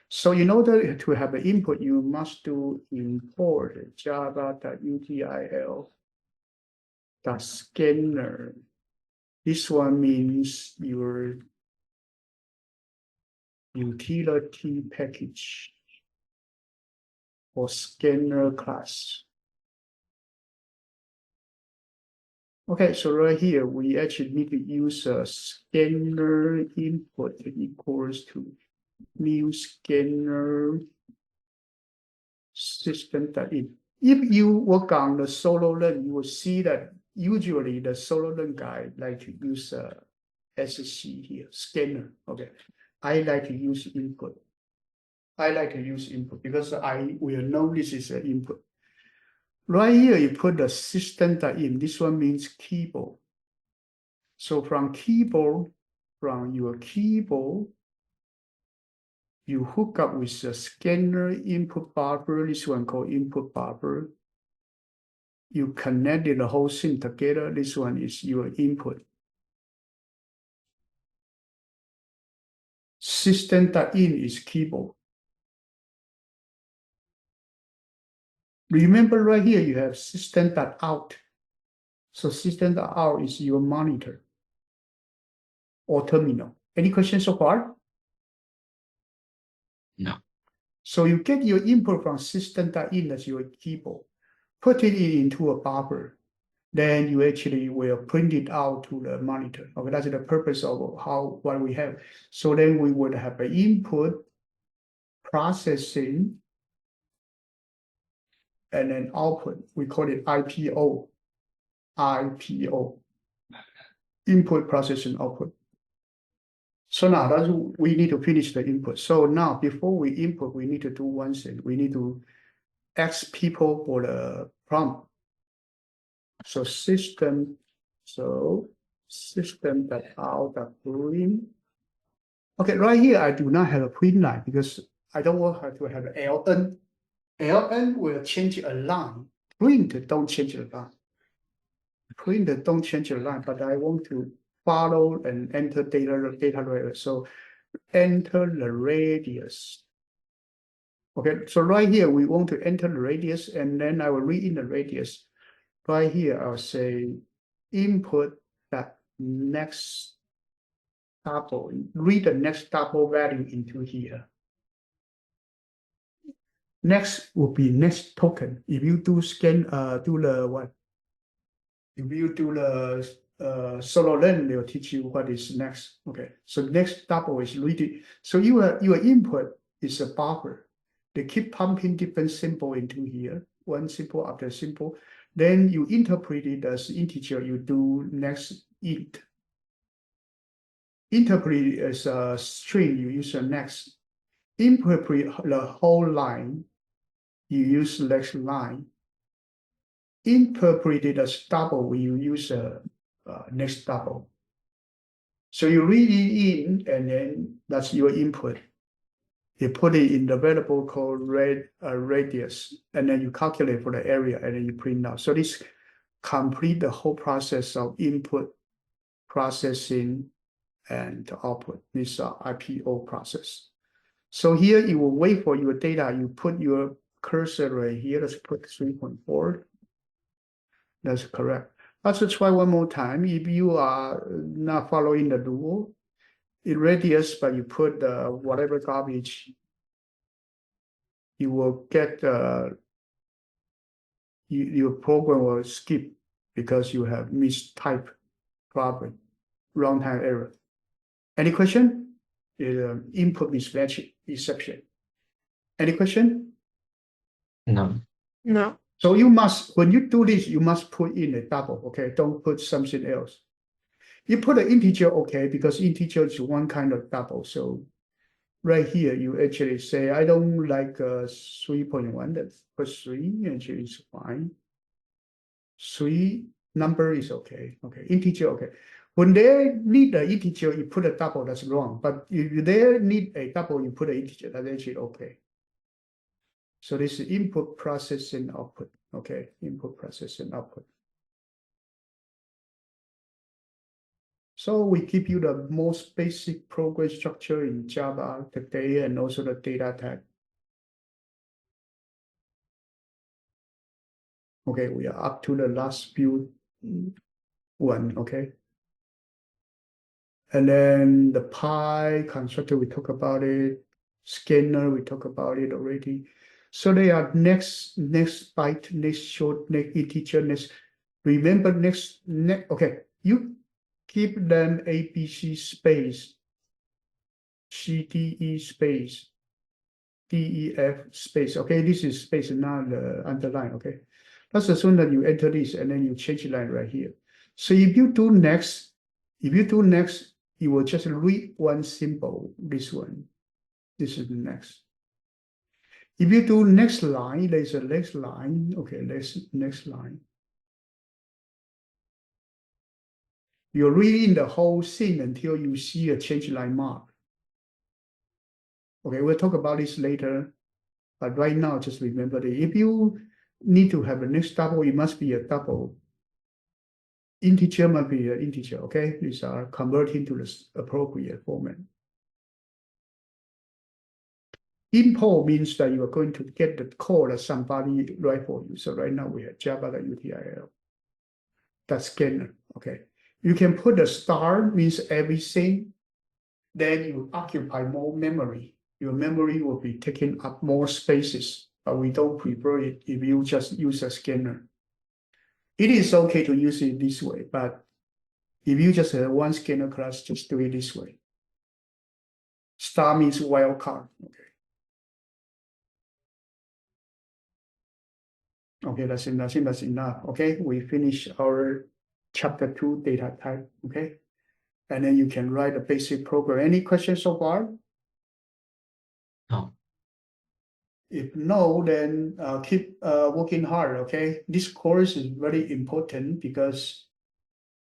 So in order to have an input, you must do import java.util.scanner. This one means your utility package for scanner class. Okay, so right here, we actually need to use a scanner input equals to new scanner system.in. If you work on the solo learn, you will see that usually the solo learn guy like to use SC here, scanner. Okay, I like to use input. I like to use input because I will know this is an input. Right here, you put the system.in. This one means keyboard. So from your keyboard, you hook up with a scanner input buffer. This one called input buffer. You connected the whole thing together. This one is your input. System.in is keyboard. Remember right here, you have system.out. So system.out is your monitor or terminal. Any questions so far? No. So you get your input from system.in as your keyboard, put it into a buffer, then you actually will print it out to the monitor. Okay, that's the purpose of what we have. So then we would have an input, processing, and then output. We call it IPO. IPO. Input, processing, output. So now we need to finish the input. So now before we input, we need to do one thing. We need to ask people for the prompt. So system.out.boolean Okay, right here, I do not have a print line because I don't want her to have ln. ln will change a line. Print don't change the line. Print don't change the line, but I want to follow and enter data radius. So enter the radius. Okay, so right here, we want to enter the radius, and then I will read in the radius. Right here, I'll say input that next double, read the next double value into here. Next will be next token. If you do scan, do the what? If you do the solo learn, they'll teach you what is next. Okay, so next double is reading. So your input is a buffer. They keep pumping different symbol into here, one symbol after symbol. Then you interpret it as integer. You do next int. Interpret it as a string. You use a next. Interpret the whole line. You use next line. Interpret it as double. You use a next double. So you read it in, and then that's your input. You put it in the variable called radius, and then you calculate for the area, and then you print out. So this complete the whole process of input, processing, and output. This is IPO process. So here you will wait for your data. You put your cursor right here. Let's put 3.4. That's correct. Let's try one more time. If you are not following the rule, in radius, but you put whatever garbage, you will get your program will skip because you have mistype problem, wrong time error. Any question? Input mismatch exception. Any question? No. No. So you must, when you do this, you must put in a double, okay? Don't put something else. You put an integer, okay, because integer is one kind of double. So right here, you actually say, I don't like 3.1, that's put 3, actually is fine. 3 number is okay, integer, okay. When they need the integer, you put a double, that's wrong. But if they need a double, you put an integer, that's actually okay. So this is input, process, and output, okay? Input, process, and output. So we give you the most basic program structure in Java today, and also the data type. Okay, we are up to the last build one, okay? And then the pi constructor, we talk about it. Scanner, we talk about it already. So they are next byte, next short, next integer, next. Remember next, okay, you keep them ABC space, CDE space, DEF space. Okay, this is space, not the underline. Okay, let's assume that you enter this and then you change the line right here. So if you do next, you will just read one symbol, this one. This is the next. If you do next line, there's a next line. Okay, next line. You're reading the whole thing until you see a change line mark. Okay, we'll talk about this later. But right now, just remember that if you need to have a next double, it must be a double. Integer must be an integer, okay? These are converting to the appropriate format. Import means that you are going to get the code that somebody write for you. So right now we have java.util. That's scanner, okay? You can put a star, means everything. Then you occupy more memory. Your memory will be taking up more spaces, but we don't prefer it if you just use a scanner. It is okay to use it this way, but if you just have one scanner class, just do it this way. Star means wildcard, okay. Okay, that's enough. That's enough. Okay, we finish our chapter 2 data type. Okay, and then you can write a basic program. Any questions so far? No. If no, then keep working hard. Okay, this course is very important because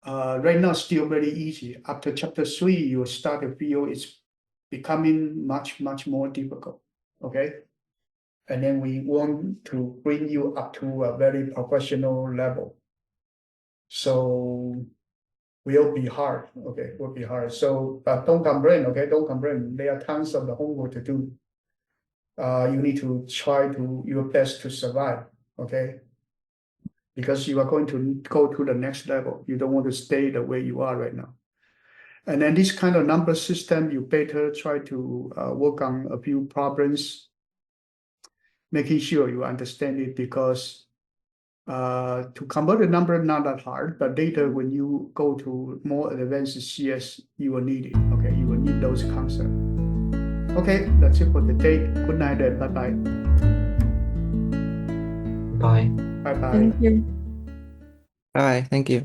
right now still very easy. After chapter 3, you will start to feel it's becoming much more difficult. Okay. And then we want to bring you up to a very professional level. So will be hard. Okay, will be hard. So but don't complain, okay? Don't complain. There are tons of the homework to do. You need to try to your best to survive, okay? Because you are going to go to the next level. You don't want to stay the way you are right now. And then this kind of number system, you better try to work on a few problems, making sure you understand it, because to convert a number not that hard, but later when you go to more advanced CS, you will need it. Okay, you will need those concepts. Okay, that's it for today. Good night and bye-bye. Bye. Bye-bye. Thank you. Bye. Thank you.